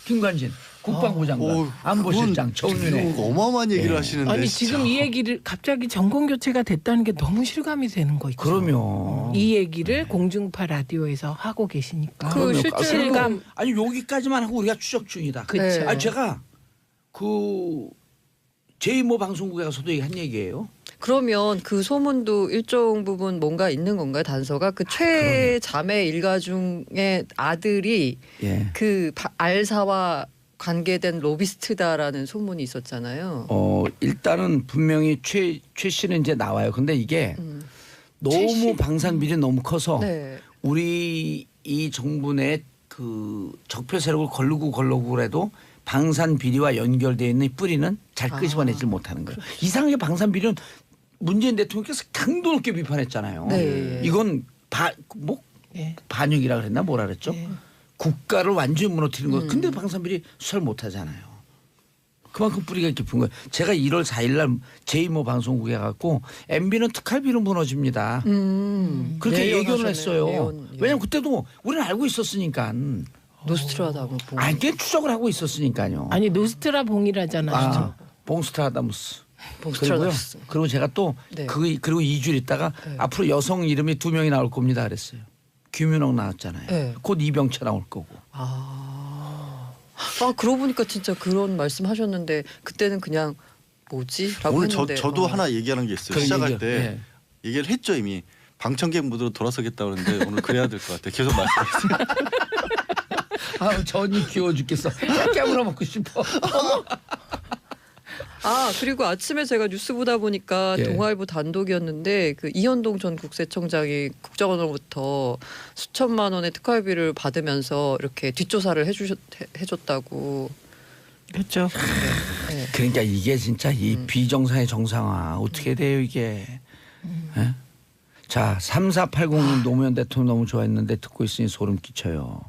김관진 국방부 장관, 어우, 안보실장, 정윤회. 그건 어마어마한 얘기를 하시는데. 아니 진짜. 지금 이 얘기를 갑자기 정권 교체가 됐다는 게 너무 실감이 되는 거 있죠. 그러면 이 얘기를 공중파 라디오에서 하고 계시니까 그 실제로 실감. 아니 여기까지만 하고 우리가 추적 중이다. 그쵸. 네. 아니 제가 그 제2모 방송국에 가서도 한 얘기예요. 그러면 그 소문도 일정 부분 뭔가 있는 건가요? 단서가 그 최자매 일가 중에 아들이 예. 그 알사와 관계된 로비스트다라는 소문이 있었잖아요. 일단은 분명히 최 씨는 이제 나와요. 근데 이게 최 씨? 너무 방산 비리 너무 커서 네. 우리 이 정부 내 그 적폐 세력을 걸르고 그래도 방산 비리와 연결되어 있는 뿌리는 잘 끄집어내질 못하는 거예요. 이상하게 방산 비리는 문재인 대통령께서 강도 높게 비판했잖아요. 네. 이건 예. 반역이라 그랬나 뭐라 그랬죠? 예. 국가를 완전히 무너뜨리는 거예요. 근데 방산 비리 수사를 못 하잖아요. 그만큼 뿌리가 깊은 거예요. 제가 1월 4일 날 제2모 방송국에 가고 MB는 특활비로 무너집니다. 그렇게 예견을 했어요. 예언. 왜냐하면 그때도 우리는 알고 있었으니까. 노스트라다무. 아니 꽤 추적을 하고 있었으니까요. 아니 노스트라 봉이라잖아요. 봉스트라다무스. 봉스트라다무스. 그리고 제가 또 네. 그리고 2주일 있다가 네. 앞으로 여성 이름이 2명이 나올 겁니다 그랬어요. 김윤옥 나왔잖아요. 네. 곧 이병철 나올 거고. 그러고 보니까 진짜 그런 말씀하셨는데 그때는 그냥 뭐지?라고 오늘 했는데. 저도 하나 얘기하는 게 있어요. 그런 시작할 얘기요. 때 예. 얘기를 했죠 이미. 방청객 무드로 돌아서겠다 그러는데 오늘 그래야 될 것 같아요. 계속 말씀하세요. 아, 저 언니 귀여워 죽겠어. 깨물어 먹고 싶어. 그리고 아침에 제가 뉴스 보다 보니까 예. 동아일보 단독이었는데 그 이현동 전 국세청장이 국정원으로부터 수천만 원의 특활비를 받으면서 이렇게 뒷조사를 해줬다고. 그렇죠. 네. 그러니까 이게 진짜 이 비정상의 정상화 어떻게 돼요 이게. 예? 자 3480님 노무현 대통령 너무 좋아했는데 듣고 있으니 소름 끼쳐요.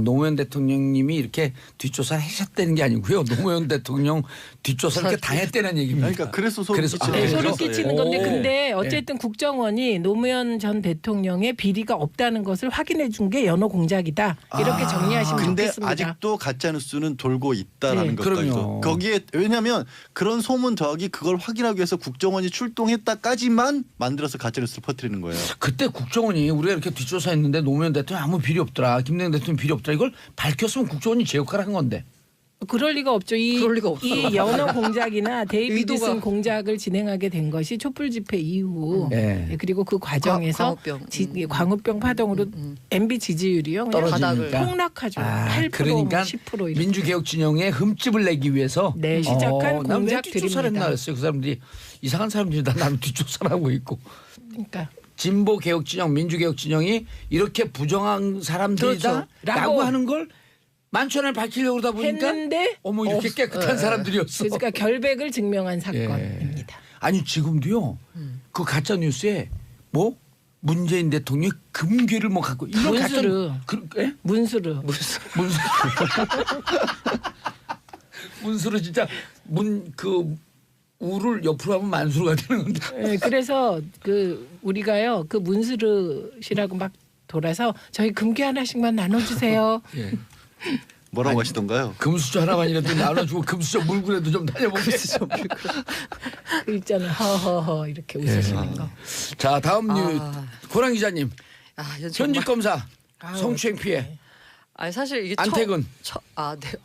노무현 대통령님이 이렇게 뒷조사 하셨다는 게 아니고요. 노무현 대통령 뒷조사를 이렇게 당했다는 얘기입니다. 그러니까 그래서 소름 끼치는 네, 거죠. 소름 끼치는 건데 오. 근데 어쨌든 국정원이 노무현 전 대통령의 비리가 없다는 것을 확인해 준 게 연호 공작이다. 이렇게 정리하시면 근데 좋겠습니다. 아직도 가짜 뉴스는 돌고 있다라는 네. 것도 그럼요. 거기에 왜냐하면 그런 소문 더하기 그걸 확인하기 위해서 국정원이 출동했다까지만 만들어서 가짜 뉴스를 퍼뜨리는 거예요. 그때 국정원이 우리가 이렇게 뒷조사했는데 노무현 대통령 아무 비리 없더라. 김대중 대통령 비리 없더라. 이걸 밝혔으면 국정원이 제 역할을 한 건데. 그럴 리가 없죠. 그럴 리가 없어요. 이 연호 공작이나 데이비드슨 의도가- 공작을 진행하게 된 것이 촛불 집회 이후 네. 그리고 그 과정에서 광우병. 광우병 파동으로 MB 지지율이요 그냥 떨어지니까. 폭락하죠. 8% 그러니까 10% 이렇게. 민주개혁 진영에 흠집을 내기 위해서 네, 시작한 난왜 공작들입니다. 뒷조사를 했나 그랬어요. 그 사람들이 이상한 사람들이 다 나는 뒷조사를 하고 있고. 그러니까 진보 개혁 진영, 민주개혁 진영이 이렇게 부정한 사람들이다라고 그렇죠. 하는 걸 만천을 밝히려고 그러다 보니까 했는데 어머 이렇게 깨끗한 사람들이었어. 그러니까 결백을 증명한 사건입니다. 아니 지금도요. 그 가짜 뉴스에 뭐 문재인 대통령이 금괴를 뭐 갖고 이런 문수르. 예? 문수르. 문수르. 문수르 진짜 그 우를 옆으로 하면 만수르가 되는 건데. 네, 그래서 그 우리가요 그 문수르 씨라고 막 돌아서 저희 금괴 하나씩만 나눠주세요. 예. 뭐라고 하시던가요? 금수저 하나만이라도 나눠주고 금수저 물구라도 좀 다녀보게. 그 있잖아요. 허허허 이렇게 웃으시는 거. 자 다음 뉴 아. 고랑 기자님 정말. 현직 검사 아유, 성추행 피해 아니 사실 이게 안태근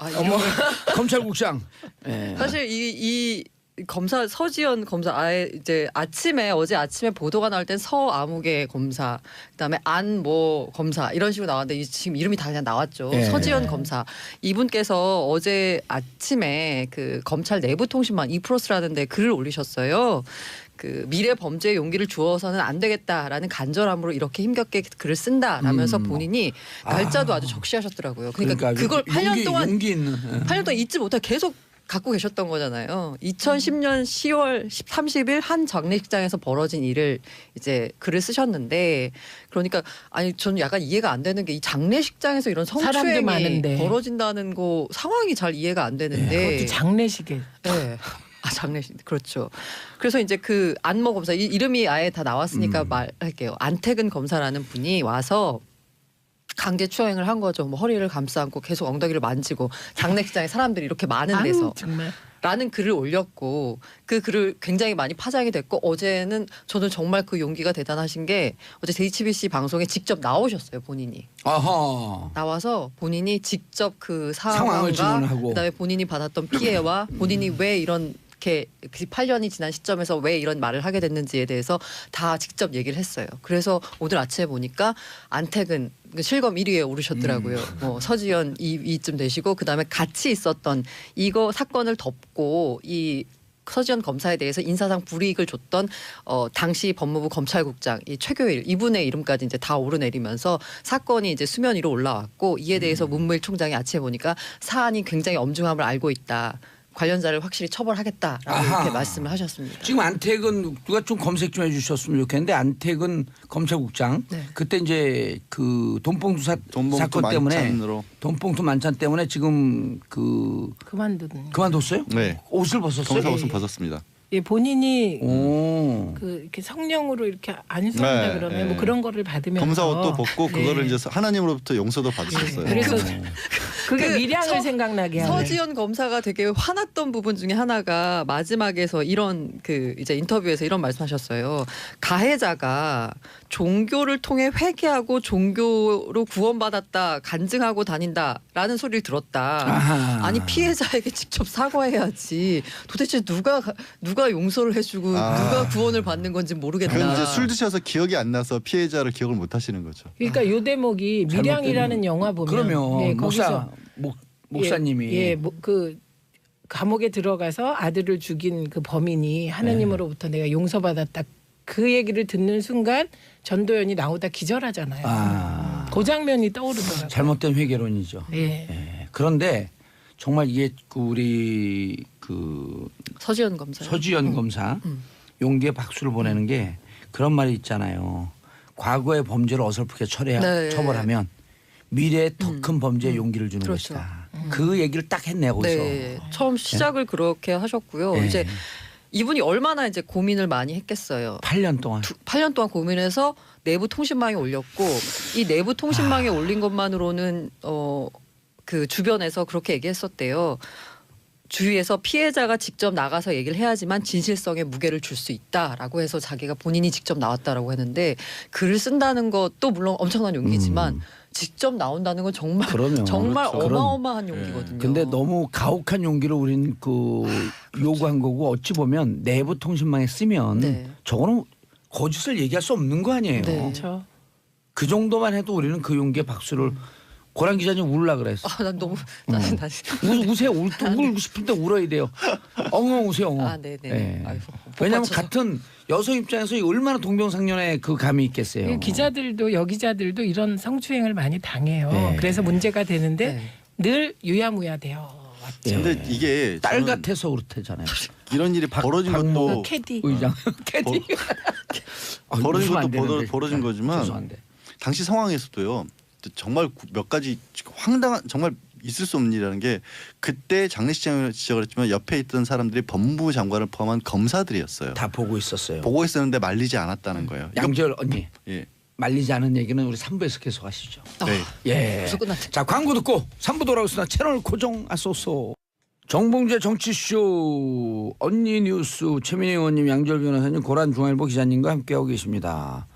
이런 검찰국장. 예. 사실 이 검사 서지현 검사 이제 어제 아침에 보도가 나올 땐 서아무개 검사 그다음에 안모 검사 이런 식으로 나왔는데 지금 이름이 다 그냥 나왔죠. 예. 서지현 검사 이분께서 어제 아침에 그 검찰 내부통신망 이프로스라는 데 글을 올리셨어요. 그 미래 범죄의 용기를 주어서는 안 되겠다라는 간절함으로 이렇게 힘겹게 글을 쓴다라면서 본인이 날짜도 아주 적시하셨더라고요. 그러니까 그걸 8년 동안 용기 있는. 예. 8년 동안 잊지 못하고 계속 갖고 계셨던 거잖아요. 2010년 10월 30일 한 장례식장에서 벌어진 일을 이제 글을 쓰셨는데 그러니까 아니 저는 약간 이해가 안 되는 게 이 장례식장에서 이런 사람도 성추행이 많은데. 벌어진다는 거 상황이 잘 이해가 안 되는데 그것도 장례식에. 네. 장례식 그렇죠. 그래서 이제 그 안모 검사 이름이 아예 다 나왔으니까 말할게요. 안태근 검사라는 분이 와서 강제 추행을 한 거죠. 뭐 허리를 감싸 안고 계속 엉덩이를 만지고 장례식장에 사람들이 이렇게 많은 데서 아유, 정말. 라는 글을 올렸고 그 글을 굉장히 많이 파장이 됐고 어제는 저는 정말 그 용기가 대단하신 게 어제 JTBC 방송에 직접 나오셨어요. 본인이. 아하. 나와서 본인이 직접 그 상황을 상황과 증언하고. 그다음에 본인이 받았던 피해와 본인이 왜 이렇게 8년이 지난 시점에서 왜 이런 말을 하게 됐는지에 대해서 다 직접 얘기를 했어요. 그래서 오늘 아침에 보니까 안태근 실검 1위에 오르셨더라고요. 뭐 서지현 2위쯤 되시고 그다음에 같이 있었던 이거 사건을 덮고 이 서지현 검사에 대해서 인사상 불이익을 줬던 당시 법무부 검찰국장 이 최교일 이분의 이름까지 이제 다 오르내리면서 사건이 이제 수면 위로 올라왔고 이에 대해서 문무일 총장이 아침에 보니까 사안이 굉장히 엄중함을 알고 있다. 관련자를 확실히 처벌하겠다라고 아하. 이렇게 말씀을 하셨습니다. 지금 안태근 누가 좀 검색 좀 해주셨으면 좋겠는데 안태근 검찰국장 네. 그때 이제 그 돈봉투 사건 때문에 만찬으로. 돈봉투 만찬 때문에 지금 그 그만뒀어요? 네. 옷을 벗었어요? 검사 옷은 벗었습니다. 예, 본인이 오. 그 이렇게 성령으로 이렇게 안수한다 네, 그러면 네. 뭐 그런 거를 받으면서 검사 옷도 벗고 네. 그거를 이제 하나님으로부터 용서도 받으셨어요. 그래서 그게 그 미량을 생각나게 하는. 서지현 검사가 되게 화났던 부분 중에 하나가 마지막에서 이런 그 이제 인터뷰에서 이런 말씀하셨어요. 가해자가 종교를 통해 회개하고 종교로 구원받았다 간증하고 다닌다라는 소리를 들었다. 아하. 아니 피해자에게 직접 사과해야지. 도대체 누가 용서를 해주고 누가 구원을 받는 건지 모르겠다. 그건 이제 술 드셔서 기억이 안 나서 피해자를 기억을 못 하시는 거죠. 그러니까 요 대목이 미량이라는 영화 보면 그러면 예, 거기서 목사님이 그 감옥에 들어가서 아들을 죽인 그 범인이 하느님으로부터 내가 용서받았다. 그 얘기를 듣는 순간 전도연이 나오다 기절하잖아요. 그 장면이 떠오르더라고요. 잘못된 회계론이죠. 예. 예. 그런데 정말 이게 우리 그 서지현 검사. 서지현 검사 용기에 박수를 보내는 게 그런 말이 있잖아요. 과거의 범죄를 어설프게 네. 처벌하면 미래에 더 큰 범죄에 용기를 주는 그렇죠. 것이다. 그 얘기를 딱 했네요. 거기서. 네. 처음 시작을 그렇게 하셨고요. 네. 이제 이분이 얼마나 이제 고민을 많이 했겠어요. 8년 동안. 8년 동안 고민해서 내부 통신망에 올렸고 이 내부 통신망에 올린 것만으로는 그 주변에서 그렇게 얘기했었대요. 주위에서 피해자가 직접 나가서 얘기를 해야지만 진실성에 무게를 줄 수 있다라고 해서 자기가 본인이 직접 나왔다라고 했는데 글을 쓴다는 것도 물론 엄청난 용기지만 직접 나온다는 건 정말 그러면 정말 그렇죠. 어마어마한 용기거든요. 근데 너무 가혹한 용기를 우린 그 요구한 거고 어찌 보면 내부 통신망에 쓰면 네. 저거는 거짓을 얘기할 수 없는 거 아니에요. 네. 그렇죠. 그 정도만 해도 우리는 그 용기에 박수를 고란 기자님 울라 그랬어. 난 너무 나는 우세요. 울고 싶은데 울어야 돼요. 엉엉 우세요. 엉엉. 아, 네네. 예. 아이고, 왜냐하면 맞춰서. 같은 여성 입장에서 얼마나 동병상련의 그 감이 있겠어요. 이 기자들도 여기자들도 이런 성추행을 많이 당해요. 네. 그래서 문제가 되는데 네. 늘 유야무야 돼요. 왔죠. 예. 근데 이게 딸 저는 같아서 그렇대잖아요. 이런 일이 벌어진 박모 것도 캐디. 의장 캐디. 벌어진 웃으면 안 것도 되는데. 벌어진 거지만 죄송한데. 당시 상황에서도요. 정말 몇 가지 황당한 정말 있을 수 없는 일이라는 게 그때 장례식장을 지적을 했지만 옆에 있던 사람들이 법무부 장관을 포함한 검사들이었어요. 다 보고 있었어요. 보고 있었는데 말리지 않았다는 거예요. 양절 언니 예. 말리지 않은 얘기는 우리 3부에서 계속 하시죠. 네. 예. 벌써 끝났네. 자 광고 듣고 3부 돌아오겠습니다. 채널 고정하소서. 정봉재 정치쇼 언니 뉴스 최민희 의원님 양절 변호사님 고란 중앙일보 기자님과 함께하고 계십니다.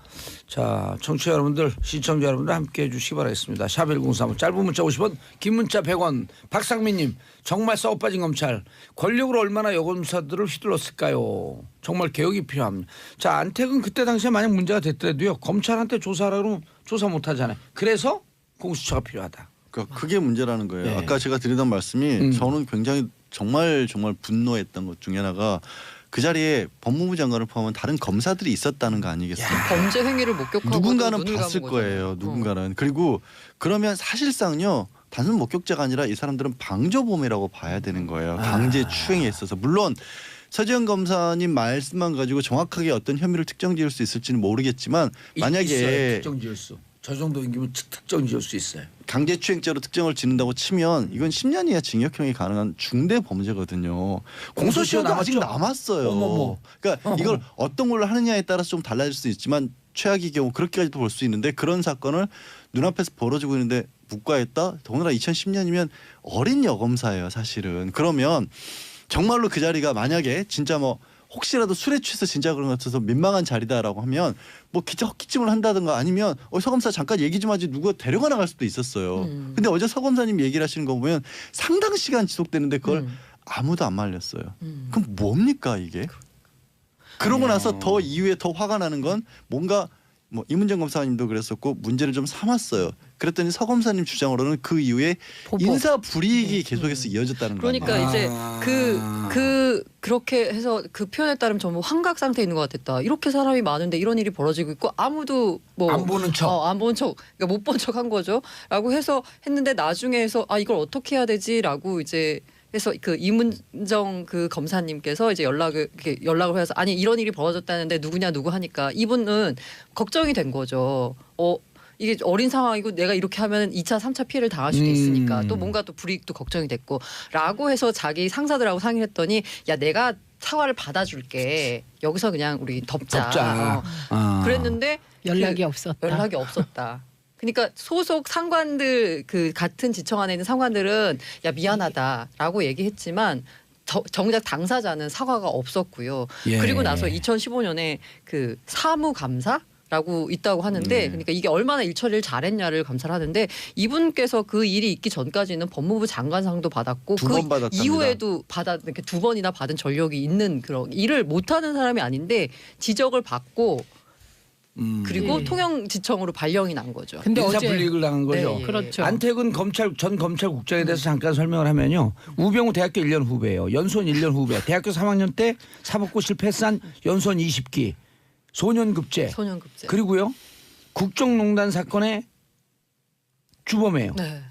자 청취자 여러분들 시청자 여러분들 함께해 주시기 바라겠습니다. 샵 1035 짧은 문자 50원 긴 문자 100원 박상민님 정말 썩어빠진 검찰 권력으로 얼마나 여검사들을 휘둘렀을까요. 정말 개혁이 필요합니다. 자 안택은 그때 당시에 만약 문제가 됐더라도요 검찰한테 조사하라 그러면 조사 못하잖아요. 그래서 공수처가 필요하다. 그러니까 그게 문제라는 거예요. 네. 아까 제가 드리던 말씀이 저는 굉장히 정말 분노했던 것 중에 하나가 그 자리에 법무부 장관을 포함한 다른 검사들이 있었다는 거 아니겠어요? 범죄 행위를 목격하고 누군가는 봤을 거예요. 누군가는. 그리고 그러면 사실상요. 단순 목격자가 아니라 이 사람들은 방조범이라고 봐야 되는 거예요. 강제 추행에 있어서. 물론 서지현 검사님 말씀만 가지고 정확하게 어떤 혐의를 특정지을 수 있을지는 모르겠지만 만약에 있어요. 특정 지을 수. 저 정도 인기면 특정 지을 수 있어요. 강제추행죄로 특정을 짓는다고 치면 이건 10년 이하 징역형이 가능한 중대 범죄거든요. 공소시효도 아직 남았어요. 어머머. 그러니까 이걸 어떤 걸로 하느냐에 따라서 좀 달라질 수 있지만 최악의 경우 그렇게까지도 볼 수 있는데 그런 사건을 눈앞에서 벌어지고 있는데 묵과했다. 더구나 2010년이면 어린 여검사예요, 사실은. 그러면 정말로 그 자리가 만약에 진짜 뭐 혹시라도 술에 취해서 진짜 그런 것 같아서 민망한 자리다라고 하면 뭐 기자 헛기침을 한다든가 아니면 서검사 잠깐 얘기 좀 하지 누가 데려가 나갈 수도 있었어요. 근데 어제 서검사님 얘기를 하시는 거 보면 상당 시간 지속되는데 그걸 아무도 안 말렸어요. 그럼 뭡니까 이게? 그러고 나서 더 이후에 더 화가 나는 건 뭔가 뭐 이문정 검사님도 그랬었고 문제를 좀 삼았어요. 그랬더니 서 검사님 주장으로는 그 이후에 보복. 인사 불이익이 계속해서 이어졌다는 거예요. 그러니까 이제 그렇게 해서 그 표현에 따르면 전부 환각 상태에 있는 것 같았다. 이렇게 사람이 많은데 이런 일이 벌어지고 있고 아무도 뭐 안 보는 척. 안 보는 척, 그러니까 못 본 척 한 거죠.라고 해서 했는데 나중에서 이걸 어떻게 해야 되지라고 이제 해서 그 이문정 그 검사님께서 이제 연락을 해서 아니 이런 일이 벌어졌다는데 누구냐 누구 하니까 이분은 걱정이 된 거죠. 이게 어린 상황이고 내가 이렇게 하면 2차 3차 피해를 당할 수도 있으니까 또 뭔가 또 불이익도 걱정이 됐고 라고 해서 자기 상사들하고 상의를 했더니 야 내가 사과를 받아줄게. 여기서 그냥 우리 덮자. 그랬는데 연락이 없었다. 연락이 없었다. 그러니까 소속 상관들 그 같은 지청 안에 있는 상관들은 야 미안하다라고 얘기했지만 정작 당사자는 사과가 없었고요. 예. 그리고 나서 2015년에 그 사무감사라고 있다고 하는데 그러니까 이게 얼마나 일 처리를 잘했냐를 감사를 하는데 이분께서 그 일이 있기 전까지는 법무부 장관상도 받았고 두 그 번 받았답니다. 이후에도 이렇게 두 번이나 받은 전력이 있는 그런 일을 못하는 사람이 아닌데 지적을 받고 그리고 예. 통영지청으로 발령이 난 거죠. 근데 인사 어제 불이익을 당한 거죠. 네, 예. 그렇죠. 안택은 전 검찰국장에 대해서 잠깐 설명을 하면요. 우병우 대학교 1년 후배예요. 연수원 1년 후배. 대학교 3학년 때 사법고 실패한 연수원 20기. 소년급제. 소년급제. 그리고요. 국정농단 사건의 주범이에요. 네.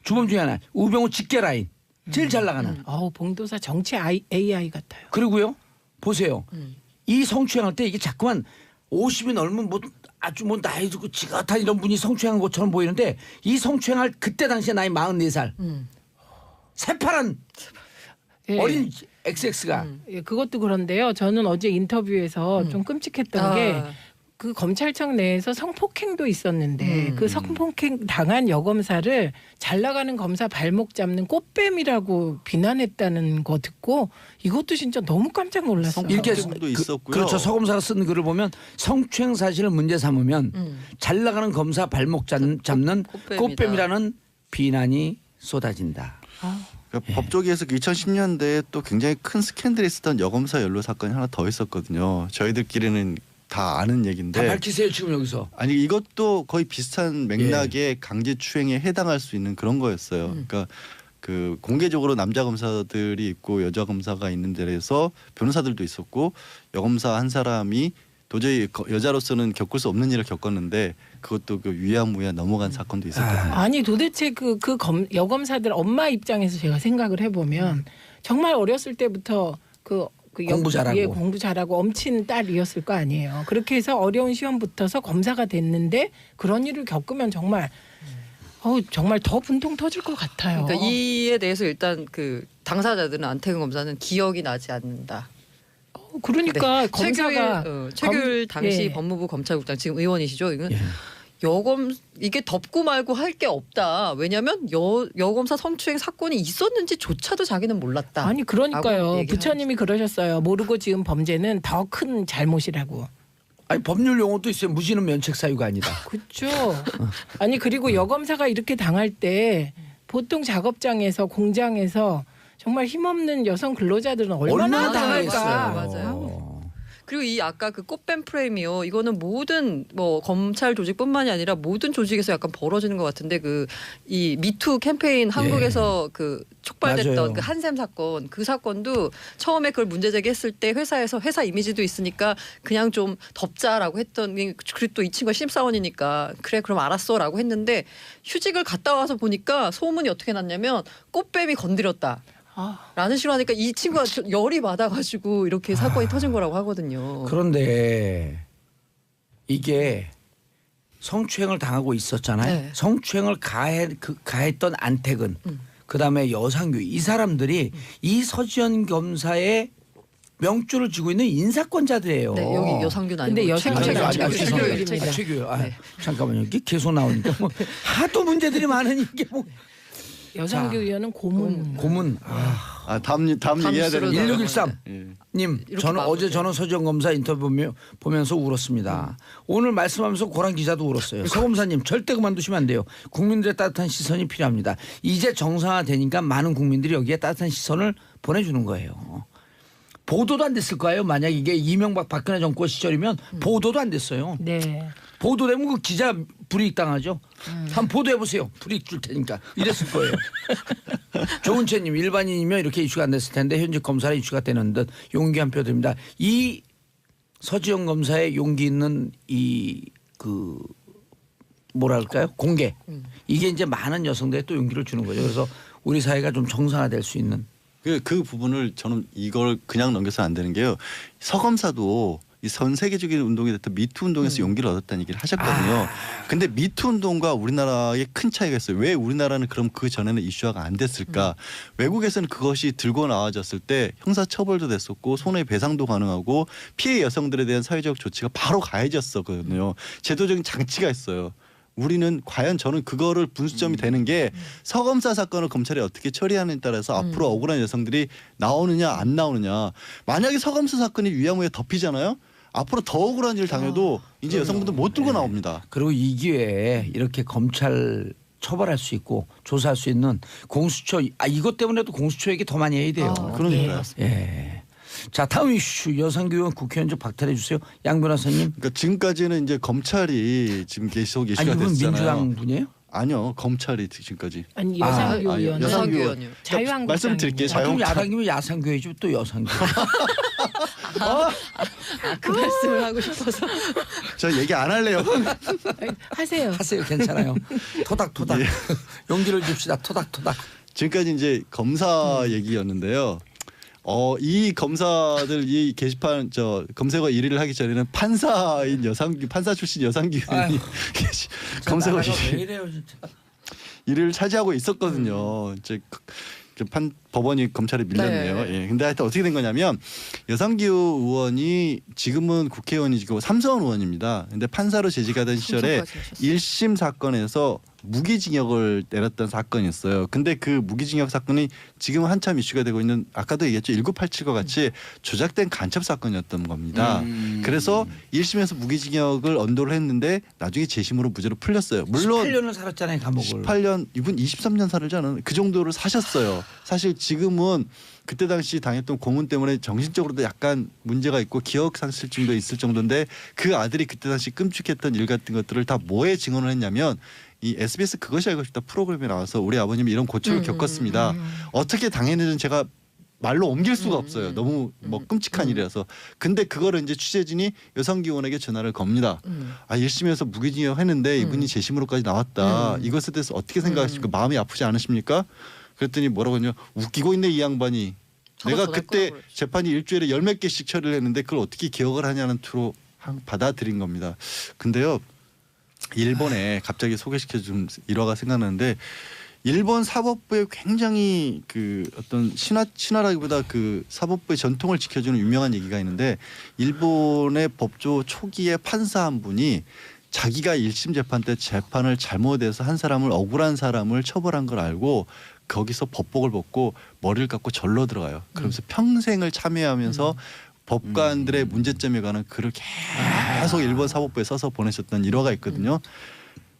주범 중에 하나. 우병우 직계 라인. 제일 잘 나가는. 봉도사 정치 AI 같아요. 그리고요. 보세요. 이 성추행할 때 이게 자꾸만 50이 넘으면 뭐 아주 뭐 나이 들고 지긋한 이런 분이 성추행한 것처럼 보이는데 이 성추행할 그때 당시에 나이 44살. 새파란 예. 어린 XX가 예, 그것도 그런데요. 저는 어제 인터뷰에서 좀 끔찍했던 게 그 검찰청 내에서 성폭행도 있었는데 그 성폭행 당한 여검사를 잘 나가는 검사 발목 잡는 꽃뱀이라고 비난했다는 거 듣고 이것도 진짜 너무 깜짝 놀랐어요. 이렇게 성폭행도 있었고요. 그렇죠. 서검사가 쓴 글을 보면 성추행 사실을 문제 삼으면 잘 나가는 검사 발목 잡는 꽃뱀이다. 꽃뱀이라는 비난이 쏟아진다. 그러니까 법조계에서 2010년대에 또 굉장히 큰 스캔들이 있었던 여검사 연루 사건이 하나 더 있었거든요. 저희들끼리는 다 아는 다 얘기인데 밝히세요 지금 여기서. 아니 이것도 거의 비슷한 맥락의 강제추행에 해당할 수 있는 그런 거였어요. 그러니까 그 공개적으로 남자 검사들이 있고 여자 검사가 있는 데에서 변호사들도 있었고 여검사 한 사람이 도저히 여자로서는 겪을 수 없는 일을 겪었는데 그것도 그 유야무야 넘어간 사건도 있었거든요. 아니 도대체 여검사들 엄마 입장에서 제가 생각을 해보면 정말 어렸을 때부터 공부 잘하고. 예, 공부 잘하고 엄친 딸이었을 거 아니에요. 그렇게 해서 어려운 시험 붙어서 검사가 됐는데 그런 일을 겪으면 정말 정말 더 분통 터질 것 같아요. 그러니까 이에 대해서 일단 그 당사자들은 안태근 검사는 기억이 나지 않는다. 그러니까 네. 검사가 최규일 당시 예. 법무부 검찰국장 지금 의원이시죠. 이건 예. 이게 덮고 말고 할 게 없다. 왜냐하면 여검사 성추행 사건이 있었는지조차도 자기는 몰랐다. 아니 그러니까요. 라고 얘기를 부처님이 그러셨어요. 모르고 지은 범죄는 더 큰 잘못이라고. 아니 법률 용어도 있어요. 무지는 면책 사유가 아니다. 그렇죠. 아니 그리고 여검사가 이렇게 당할 때 보통 작업장에서 공장에서 정말 힘없는 여성 근로자들은 얼마나 당할까. 맞아요. 그리고 이 아까 그 꽃뱀 프레임이요. 이거는 모든 뭐 검찰 조직뿐만이 아니라 모든 조직에서 약간 벌어지는 것 같은데 그 이 미투 캠페인 한국에서 그 촉발됐던 맞아요. 그 한샘 사건 그 사건도 처음에 그걸 문제 제기했을 때 회사에서 회사 이미지도 있으니까 그냥 좀 덮자라고 했던 그리고 또 이 친구가 신입사원이니까 그래 그럼 알았어라고 했는데 휴직을 갔다 와서 보니까 소문이 어떻게 났냐면 꽃뱀이 건드렸다. 라는 식으로 하니까 이 친구가 열이 받아가지고 이렇게 사건이 터진 거라고 하거든요. 그런데 이게 성추행을 당하고 있었잖아요. 네. 성추행을 가했던 안택은 그다음에 여상규 이 사람들이 이 서지현 검사의 명줄을 쥐고 있는 인사권자들이에요. 네, 여기 여상규는 아니고 근데 여상규는 최규일. 최규요. 네. 잠깐만요. 이게 계속 나오니까 뭐 하도 문제들이 많으니 이게 뭐 여상규 자, 의원은 고문. 고문. 다음 얘기해야 되는 뉴스로 1613 예. 님, 이렇게 저는 어제 마무리해요. 저는 서지현 검사 인터뷰 보면서 울었습니다. 오늘 말씀하면서 고란 기자도 울었어요. 서 검사님 절대 그만두시면 안 돼요. 국민들의 따뜻한 시선이 필요합니다. 이제 정상화되니까 많은 국민들이 여기에 따뜻한 시선을 보내주는 거예요. 보도도 안 됐을 거예요. 만약 이게 이명박 박근혜 정권 시절이면 보도도 안 됐어요. 네. 보도되면 그 기자 불이익 당하죠. 한번 보도해 보세요. 불이익 줄 테니까 이랬을 거예요. 조은채님 일반인이면 이렇게 이슈가 안 됐을 텐데 현직 검사는 이슈가 되는 듯 용기 한 표 드립니다. 이 서지현 검사의 용기 있는 이 그 뭐랄까요 공개 이게 이제 많은 여성들에 또 용기를 주는 거죠. 그래서 우리 사회가 좀 정상화될 수 있는. 그 부분을 저는 이걸 그냥 넘겨서 안 되는 게요. 서 검사도 이 전 세계적인 운동이 됐던 미투 운동에서 용기를 얻었다는 얘기를 하셨거든요. 근데 미투 운동과 우리나라의 큰 차이가 있어요. 왜 우리나라는 그럼 그 전에는 이슈화가 안 됐을까? 외국에서는 그것이 들고 나와졌을 때 형사처벌도 됐었고 손해배상도 가능하고 피해 여성들에 대한 사회적 조치가 바로 가해졌었거든요. 제도적인 장치가 있어요. 우리는 과연 저는 그거를 분수점이 되는 게 서검사 사건을 검찰이 어떻게 처리하느냐에 따라서 앞으로 억울한 여성들이 나오느냐 안 나오느냐. 만약에 서검사 사건이 위야무에 덮이잖아요. 앞으로 더 억울한 일을 당해도 이제 여성분들 못 들고 나옵니다. 그리고 이 기회에 이렇게 검찰 처벌할 수 있고 조사할 수 있는 공수처 이것 때문에도 공수처 얘기 더 많이 해야 돼요. 그러니까요. 예. 자 다음 이슈 여성교원 국회의원직 박탈해 주세요. 양 변호사님. 그러니까 지금까지는 이제 검찰이 지금 계속 아니 이슈가 이분 됐잖아요. 민주당 분이에요? 아니요, 검찰이 지금까지. 아니 아, 여상규 아, 의원 여상규 의원. 의원이요. 자유한국당 말씀드릴게요. 그럼 야당이면 야상교회지 또 여상교. 그 말씀을 하고 싶어서. 저 얘기 안 할래요. 하세요. 하세요. 괜찮아요. 토닥토닥. 예. 용기를 줍시다. 토닥토닥. 지금까지 이제 검사 얘기였는데요. 이 검사들 이 게시판 검색어 1위를 하기 전에는 판사인 여상규 판사 출신 여상규 의원이 검색어 왜 1위. 이래요 진짜. 1위를 차지하고 있었거든요. 이제 법원이 검찰에 밀렸네요. 네. 예. 근데 하여튼 어떻게 된 거냐면 여상규 의원이 지금은 국회의원이고 삼선 의원입니다. 근데 판사로 재직하던 시절에 삼선까지 하셨어요. 1심 사건에서 무기징역을 내렸던 사건이었어요. 근데 그 무기징역 사건이 지금 한참 이슈가 되고 있는 아까도 얘기했죠. 1987과 같이 조작된 간첩 사건이었던 겁니다. 그래서 1심에서 무기징역을 언도를 했는데 나중에 재심으로 무죄로 풀렸어요. 물론 18년을 살았잖아요 감옥을. 18년 이분 23년 살지 않은 그 정도를 사셨어요. 사실 지금은 그때 당시 당했던 고문 때문에 정신적으로도 약간 문제가 있고 기억 상실증도 있을 정도인데 그 아들이 그때 당시 끔찍했던 일 같은 것들을 다 뭐에 증언을 했냐면 이 SBS 그것이 알고 싶다 프로그램에 나와서 우리 아버님이 이런 고초를 겪었습니다. 어떻게 당했는지는 제가 말로 옮길 수가 없어요. 너무 뭐 끔찍한 일이라서. 근데 그거를 이제 취재진이 여상규 의원에게 전화를 겁니다. 1심에서 무기징역 했는데 이분이 재심으로까지 나왔다. 이것에 대해서 어떻게 생각하십니까? 마음이 아프지 않으십니까? 그랬더니 뭐라고 하냐. 웃기고 있네 이 양반이. 내가 전화 그때 끊어버렸죠. 재판이 일주일에 10몇 개씩 처리를 했는데 그걸 어떻게 기억을 하냐는 투로 받아들인 겁니다. 근데요. 일본에 갑자기 소개시켜 준 일화가 생각나는데 일본 사법부에 굉장히 그 어떤 신화라기보다 그 사법부의 전통을 지켜주는 유명한 얘기가 있는데 일본의 법조 초기에 판사 한 분이 자기가 1심 재판 때 재판을 잘못해서 한 사람을 억울한 사람을 처벌한 걸 알고 거기서 법복을 벗고 머리를 깎고 절로 들어가요. 그러면서 평생을 참여하면서 법관들의 문제점에 관한 글을 계속 일본 사법부에 써서 보내셨던 일화가 있거든요.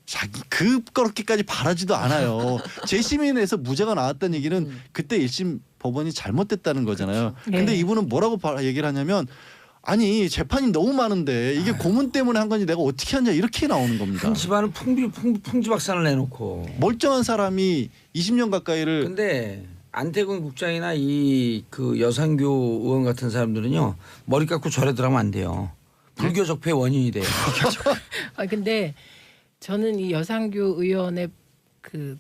자기 그렇게까지 바라지도 않아요. 재심인에서 무죄가 나왔다는 얘기는 그때 1심 법원이 잘못됐다는 거잖아요. 네. 근데 이분은 뭐라고 얘기를 하냐면 아니 재판이 너무 많은데 이게 고문 때문에 한 건지 내가 어떻게 하냐 이렇게 나오는 겁니다. 한 집안은 풍지박산을 내놓고. 멀쩡한 사람이 20년 가까이를 근데 안태근 국장이나 이 그 여상규 의원 같은 사람들은요 머리 깎고 절에 들어가면 안 돼요. 불교 적폐 원인이 돼요. 근데 저는 이 여상규 의원의 그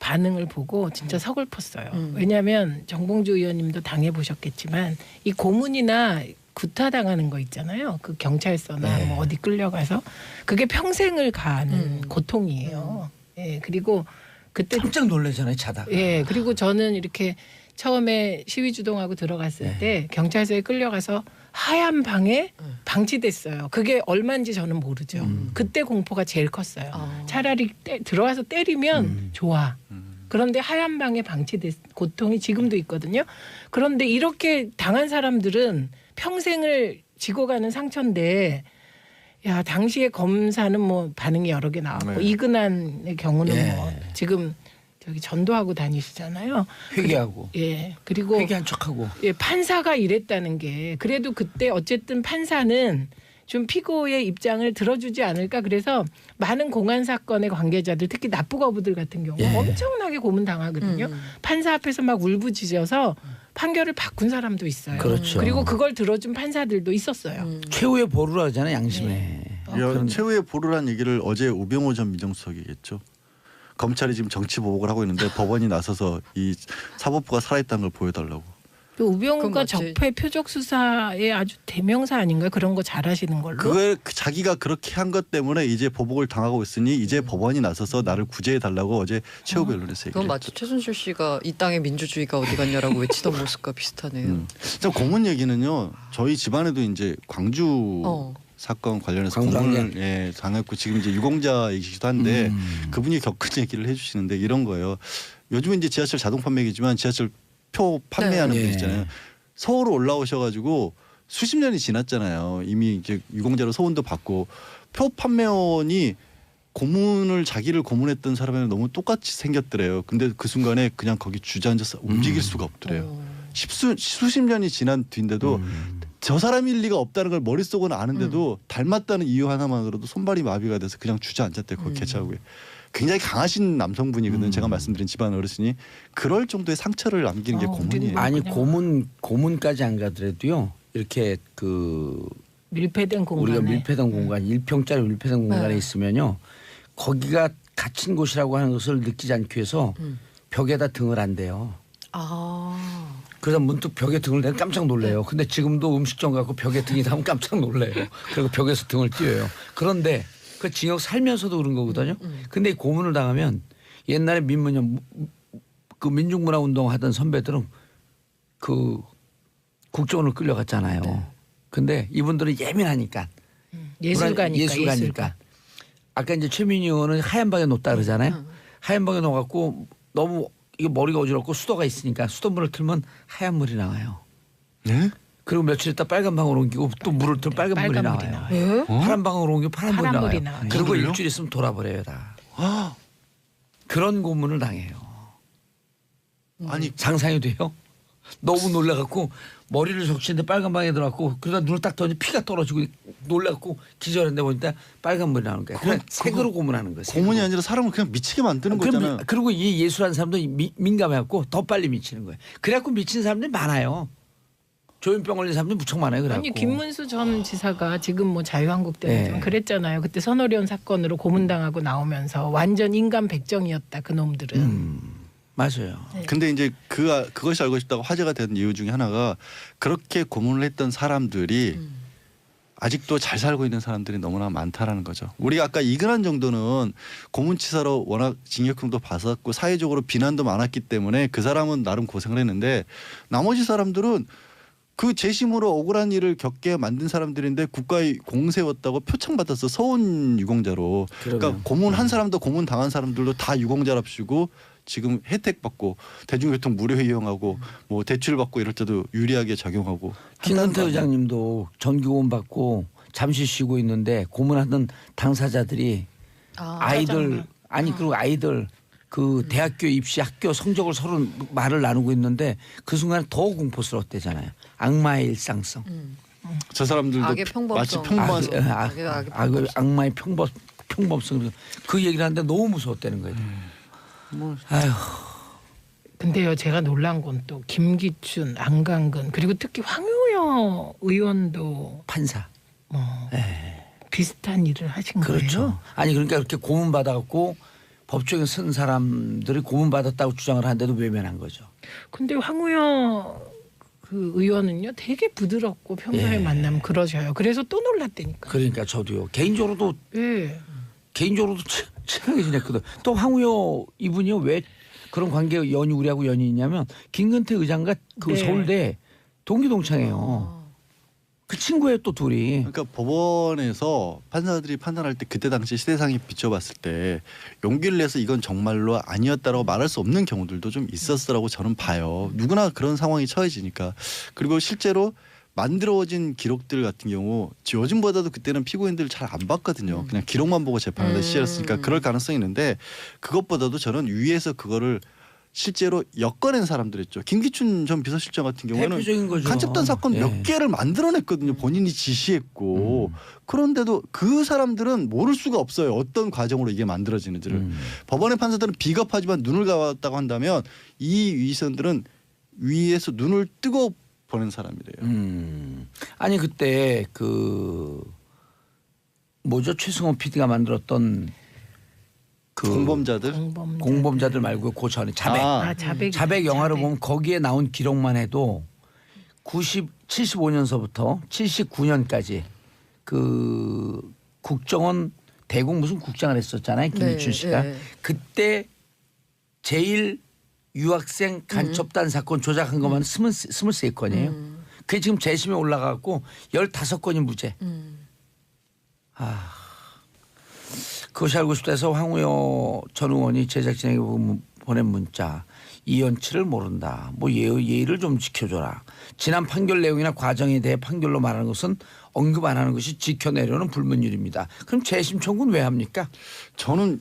반응을 보고 진짜 서글펐어요. 왜냐하면 정봉주 의원님도 당해보셨겠지만 이 고문이나 구타당하는 거 있잖아요. 그 경찰서나 네. 뭐 어디 끌려가서 그게 평생을 가는 고통이에요. 예, 그리고 그때 깜짝 놀라잖아요 자다가. 예, 그리고 저는 이렇게 처음에 시위 주동하고 들어갔을 때 경찰서에 끌려가서 하얀 방에 방치됐어요. 그게 얼마인지 저는 모르죠. 그때 공포가 제일 컸어요. 차라리 들어가서 때리면 좋아. 그런데 하얀 방에 방치된 고통이 지금도 있거든요. 그런데 이렇게 당한 사람들은 평생을 지고 가는 상처인데 야 당시에 검사는 뭐 반응이 여러 개 나왔고 네. 이근한의 경우는 예. 뭐 지금 저기 전도하고 다니시잖아요. 회개하고. 예. 그리고 회개한 척하고. 예, 판사가 이랬다는 게 그래도 그때 어쨌든 판사는 좀 피고의 입장을 들어주지 않을까. 그래서 많은 공안 사건의 관계자들 특히 납부거부들 같은 경우 예. 엄청나게 고문당하거든요. 판사 앞에서 막 울부짖어서 판결을 바꾼 사람도 있어요. 그렇죠. 그리고 그걸 들어준 판사들도 있었어요. 최후의 보루라 하잖아요 양심에. 그런- 최후의 보루란 얘기를 어제 우병우 전 민정수석이 했죠. 검찰이 지금 정치 보복을 하고 있는데 법원이 나서서 이 사법부가 살아있다는 걸 보여달라고. 그 우병우가 그건 맞지. 적폐 표적 수사의 아주 대명사 아닌가요? 그런 거 잘하시는 걸로. 그걸 자기가 그렇게 한 것 때문에 이제 보복을 당하고 있으니 이제 법원이 나서서 나를 구제해 달라고 어제 최후 변론에서 그건 얘기했죠. 마치 최순실 씨가 이 땅의 민주주의가 어디 갔냐라고 외치던 모습과 비슷하네요. 자 고문 얘기는요. 저희 집안에도 이제 광주 사건 관련해서 광주 고문을 당했고 지금 이제 유공자이기도 한데 그분이 겪은 얘기를 해주시는데 이런 거예요. 요즘은 이제 지하철 자동 판매기지만 지하철 표 판매하는 네. 분 있잖아요. 서울 올라오셔가지고 수십 년이 지났잖아요. 이미 이제 유공자로 소원도 받고 표 판매원이 자기를 고문했던 사람이랑 너무 똑같이 생겼더래요. 근데 그 순간에 그냥 거기 주저앉아서 움직일 수가 없더래요. 수십 년이 지난 뒤인데도 저 사람일 리가 없다는 걸 머릿속은 아는데도 닮았다는 이유 하나만으로도 손발이 마비가 돼서 그냥 주저앉았대 그 개차구에. 굉장히 강하신 남성분이거든. 제가 말씀드린 집안 어르신이 그럴 정도의 상처를 남기는 게 고문이에요. 아니 고문까지 안 가더라도요. 이렇게 그 밀폐된 공간에 우리가 밀폐된 공간 1평짜리 밀폐된 공간에 있으면요. 거기가 갇힌 곳이라고 하는 것을 느끼지 않기 위해서 벽에다 등을 안 대요. 아. 그래서 문득 벽에 등을 대면 깜짝 놀래요. 근데 지금도 음식점 가고 벽에 등이 닿으면 깜짝 놀래요. 그리고 벽에서 등을 띄워요. 그런데 그 징역 살면서도 그런 거거든요. 근데 이 고문을 당하면 옛날에 민문협 그 민중문화운동 하던 선배들은 그 국정원을 끌려갔잖아요. 네. 근데 이분들은 예민하니까 예술가니까. 아까 이제 최민희 의원은 하얀 방에 놓다 그러잖아요. 하얀 방에 놓아갖고 너무 이게 머리가 어지럽고 수도가 있으니까 수돗물을 틀면 하얀 물이 나와요. 네? 그리고 며칠 있다 빨간 방으로 옮기고 또 물을 틀면 빨간 물이 나와요. 예? 파란 방으로 옮기고 파란 물이 나와요. 그리고 물을요? 일주일 있으면 돌아버려요 다. 그런 고문을 당해요. 아니 상상이 돼요? 너무 놀라갖고 머리를 적시는데 빨간 방에 들어갔고 그러다 눈을 딱 떠니 피가 떨어지고 놀라갖고 기절했는데 보니까 빨간 물이 나오는 거야. 그냥 색으로 고문하는 거예요. 고문이 아니라 사람을 그냥 미치게 만드는 거잖아요. 그리고 이 예술하는 사람도 민감해갖고 더 빨리 미치는 거예요. 그래갖고 미치는 사람들이 많아요. 조현병 걸린 사람들이 무척 많아요. 그래갖고. 아니 김문수 전 지사가 지금 뭐 자유한국 때는 네. 좀 그랬잖아요. 그때 선오리온 사건으로 고문당하고 나오면서 완전 인간 백정이었다 그 놈들은. 맞아요. 근데 이제 그것이 알고 싶다고 화제가 된 이유 중에 하나가 그렇게 고문을 했던 사람들이 아직도 잘 살고 있는 사람들이 너무나 많다라는 거죠. 우리가 아까 이근한 정도는 고문치사로 워낙 징역형도 받았고 사회적으로 비난도 많았기 때문에 그 사람은 나름 고생을 했는데 나머지 사람들은 그 재심으로 억울한 일을 겪게 만든 사람들인데 국가에 공세웠다고 표창받았어. 서운 유공자로. 그러니까 고문 한 사람도 고문 당한 사람들도 다 유공자랍시고 지금 혜택 받고 대중교통 무료 이용하고 뭐 대출 받고 이럴 때도 유리하게 작용하고. 김근태 의장님도 전기고문 받고 잠시 쉬고 있는데 고문하던 당사자들이 아이들 그리고 아이들 그 대학교 입시 학교 성적을 서로 말을 나누고 있는데 그 순간에 더 공포스러웠대잖아요. 악마의 일상성. 저 사람들도 악의 마치 평범성. 평범한 악마의 평범성. 그 얘기를 하는데 너무 무서웠다는 거예요. 아휴. 근데요 제가 놀란 건 또 김기춘, 안강근 그리고 특히 황우여 의원도 판사. 뭐 비슷한 일을 하신 그렇죠. 거예요. 아니 그러니까 그렇게 고문 받아갖고 법조인 쓴 사람들이 고문 받았다고 주장을 하는데도 외면한 거죠. 근데 황우여 그 의원은요 되게 부드럽고 평소에 만나면 그러셔요. 그래서 또 놀랐다니까. 그러니까 저도요. 개인적으로도 예. 친하게 지냈거든. 또 황우여 이분이요 왜 그런 관계 우리하고 연이 있냐면 김근태 의장과 그 네. 서울대 동기동창이에요. 그 친구예요 또 둘이. 그러니까 법원에서 판사들이 판단할 때 그때 당시 시대상에 비춰봤을 때 용기를 내서 이건 정말로 아니었다라고 말할 수 없는 경우들도 좀 있었으라고 저는 봐요. 누구나 그런 상황이 처해지니까. 그리고 실제로 만들어진 기록들 같은 경우 요즘보다도 그때는 피고인들 잘 안 봤거든요. 그냥 기록만 보고 재판하던 시절이었으니까 그럴 가능성이 있는데 그것보다도 저는 위에서 그거를 실제로 엮어낸 사람들 있죠. 김기춘 전 비서실장 같은 경우는 대표적인 거죠. 간첩단 사건 몇 개를 만들어냈거든요. 본인이 지시했고. 그런데도 그 사람들은 모를 수가 없어요. 어떤 과정으로 이게 만들어지는지를. 법원의 판사들은 비겁하지만 눈을 감았다고 한다면 이 위선들은 위에서 눈을 뜨고 보낸 사람이래요. 아니 그때 그 뭐죠 최승호 PD가 만들었던 그 공범자들 말고 그 전에 자백 영화를 보면 거기에 나온 기록만 해도 75년서부터 79년까지 그 국정원 대공 무슨 국장을 했었잖아요. 김기춘 씨가. 그때 제일 유학생 간첩단 사건 조작한 것만 23건이에요. 그게 지금 재심에 올라가고 15건이 무죄. 그것이 알고 싶다 해서 황우여 전 의원이 제작진에게 보낸 문자. 이연치를 모른다. 뭐 예의를 좀 지켜줘라. 지난 판결 내용이나 과정에 대해 판결로 말하는 것은 언급 안 하는 것이 지켜내려는 불문율입니다. 그럼 재심 청구는 왜 합니까? 저는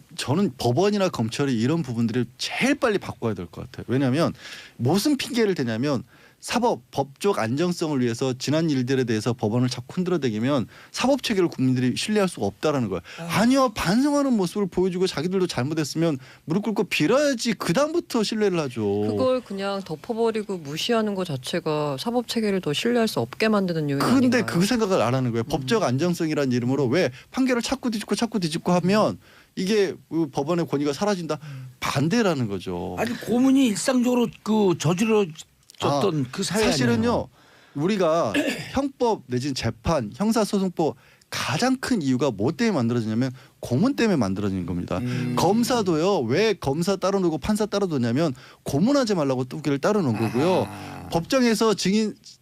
법원이나 검찰이 이런 부분들을 제일 빨리 바꿔야 될 것 같아요. 왜냐하면 무슨 핑계를 대냐면 사법 법적 안정성을 위해서 지난 일들에 대해서 법원을 자꾸 흔들어대기면 사법 체계를 국민들이 신뢰할 수가 없다라는 거예요. 아니요, 반성하는 모습을 보여주고 자기들도 잘못했으면 무릎 꿇고 빌어야지 그 다음부터 신뢰를 하죠. 그걸 그냥 덮어버리고 무시하는 것 자체가 사법 체계를 더 신뢰할 수 없게 만드는 요인이 그런데 아닌가요? 그 생각을 안 하는 거예요. 법적 안정성이라는 이름으로 왜 판결을 자꾸 뒤집고 하면 이게 법원의 권위가 사라진다. 반대라는 거죠. 아니 고문이 일상적으로 그 저지러졌던 그 사회 사실은요. 우리가 형법 내지는 재판, 형사소송법 가장 큰 이유가 뭐 때문에 만들어지냐면 고문 때문에 만들어지는 겁니다. 검사도요. 왜 검사 따로 놓고 판사 따로 놓냐면 고문하지 말라고 뚜기를 따로 놓은 거고요. 법정에서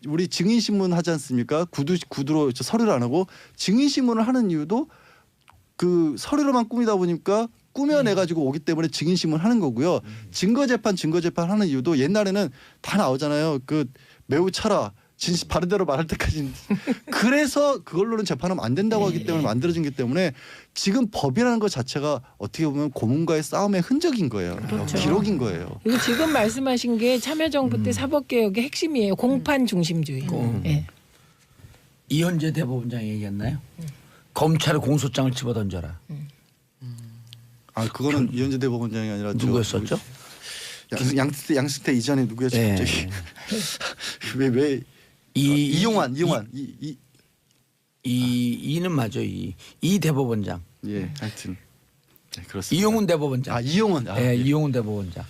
우리 증인 신문 하지 않습니까? 구두로 서류를 안 하고 증인 신문을 하는 이유도 그 서류로만 꾸미다 보니까 꾸며내 가지고 오기 때문에 증인 신문 하는 거고요. 증거 재판 하는 이유도 옛날에는 다 나오잖아요. 그 매우 차라 진실 바른 대로 말할 때까지 그래서 그걸로는 재판하면 안 된다고 하기 때문에 만들어진 게 때문에 지금 법이라는 것 자체가 어떻게 보면 고문과의 싸움의 흔적인 거예요. 그렇죠. 기록인 거예요. 이거 지금 말씀하신 게 참여정부 때 사법개혁의 핵심이에요. 공판 중심주의. 예. 이현재 대법원장이 얘기했나요? 검찰의 공소장을 집어던져라. 아 그거는 이현재 대법원장이 아니라 누구였었죠? 양승태 이전에 누구였죠? 네. 갑자기 왜 이용환 이는 맞아 이 대법원장. 예, 하여튼 네, 그렇습니다. 이용훈 대법원장. 아 이용훈. 예, 이용훈 대법원장.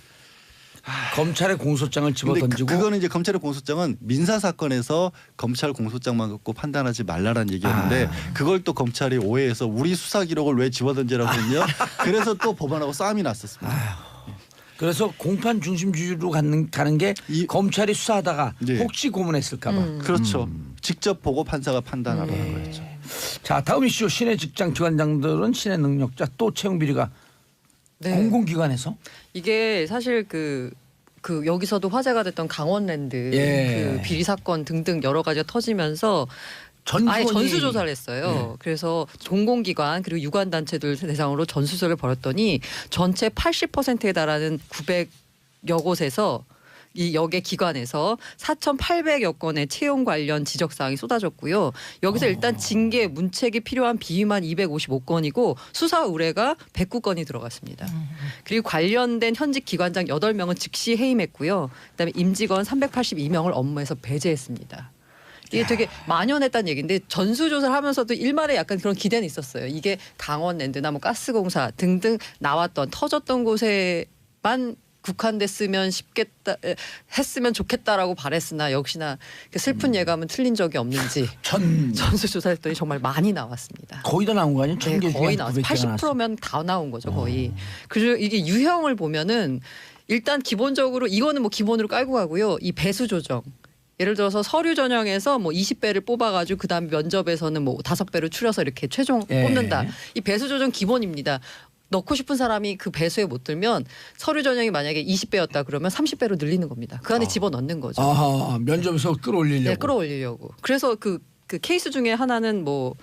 검찰의 공소장을 집어 근데 던지고 그거는 이제 검찰의 공소장은 민사 사건에서 검찰 공소장만 갖고 판단하지 말라라는 얘기였는데 그걸 또 검찰이 오해해서 우리 수사 기록을 왜 집어 던지라고 했냐? 그래서 또 법원하고 싸움이 났었습니다. 그래서 공판 중심주의로 가는 게 검찰이 수사하다가 네. 혹시 고문했을까 봐. 그렇죠. 직접 보고 판사가 판단하라는 거였죠. 자, 다음 이슈 신의 직장 기관장들은 신의 능력자 또 채용 비리가 네. 공공기관에서 이게 사실 그 여기서도 화제가 됐던 강원랜드 그 비리 사건 등등 여러 가지가 터지면서 아예 전수조사를 했어요. 그래서 공공기관 그리고 유관단체들 대상으로 전수조사를 벌였더니 전체 80%에 달하는 900여 곳에서 이 역의 기관에서 4,800여 건의 채용 관련 지적 사항이 쏟아졌고요. 여기서 일단 징계 문책이 필요한 비위만 255건이고 수사 의뢰가 109건이 들어갔습니다. 그리고 관련된 현직 기관장 8명은 즉시 해임했고요. 그다음에 임직원 382명을 업무에서 배제했습니다. 이게 되게 만연했다는 얘기인데 전수조사를 하면서도 일말에 약간 그런 기대는 있었어요. 이게 강원랜드나 뭐 가스공사 등등 나왔던 터졌던 곳에만 국한됐으면 했으면 좋겠다라고 바랬으나 역시나 슬픈 예감은 틀린 적이 없는지 전수조사했더니 정말 많이 나왔습니다. 거의 다 나온 거 아니에요? 네, 거의 나왔어요. 80%면 다 나온 거죠 거의. 그리고 이게 유형을 보면은 일단 기본적으로 이거는 뭐 기본으로 깔고 가고요. 이 배수 조정. 예를 들어서 서류 전형에서 뭐 20배를 뽑아가지고 그다음에 면접에서는 뭐 5배로 추려서 이렇게 최종 뽑는다. 이 배수 조정 기본입니다. 넣고 싶은 사람이 그 배수에 못 들면 서류 전형이 만약에 20배였다 그러면 30배로 늘리는 겁니다. 그 안에 집어넣는 거죠. 면접에서 끌어올리려고. 네, 끌어올리려고. 그래서 그 케이스 중에 하나는 뭐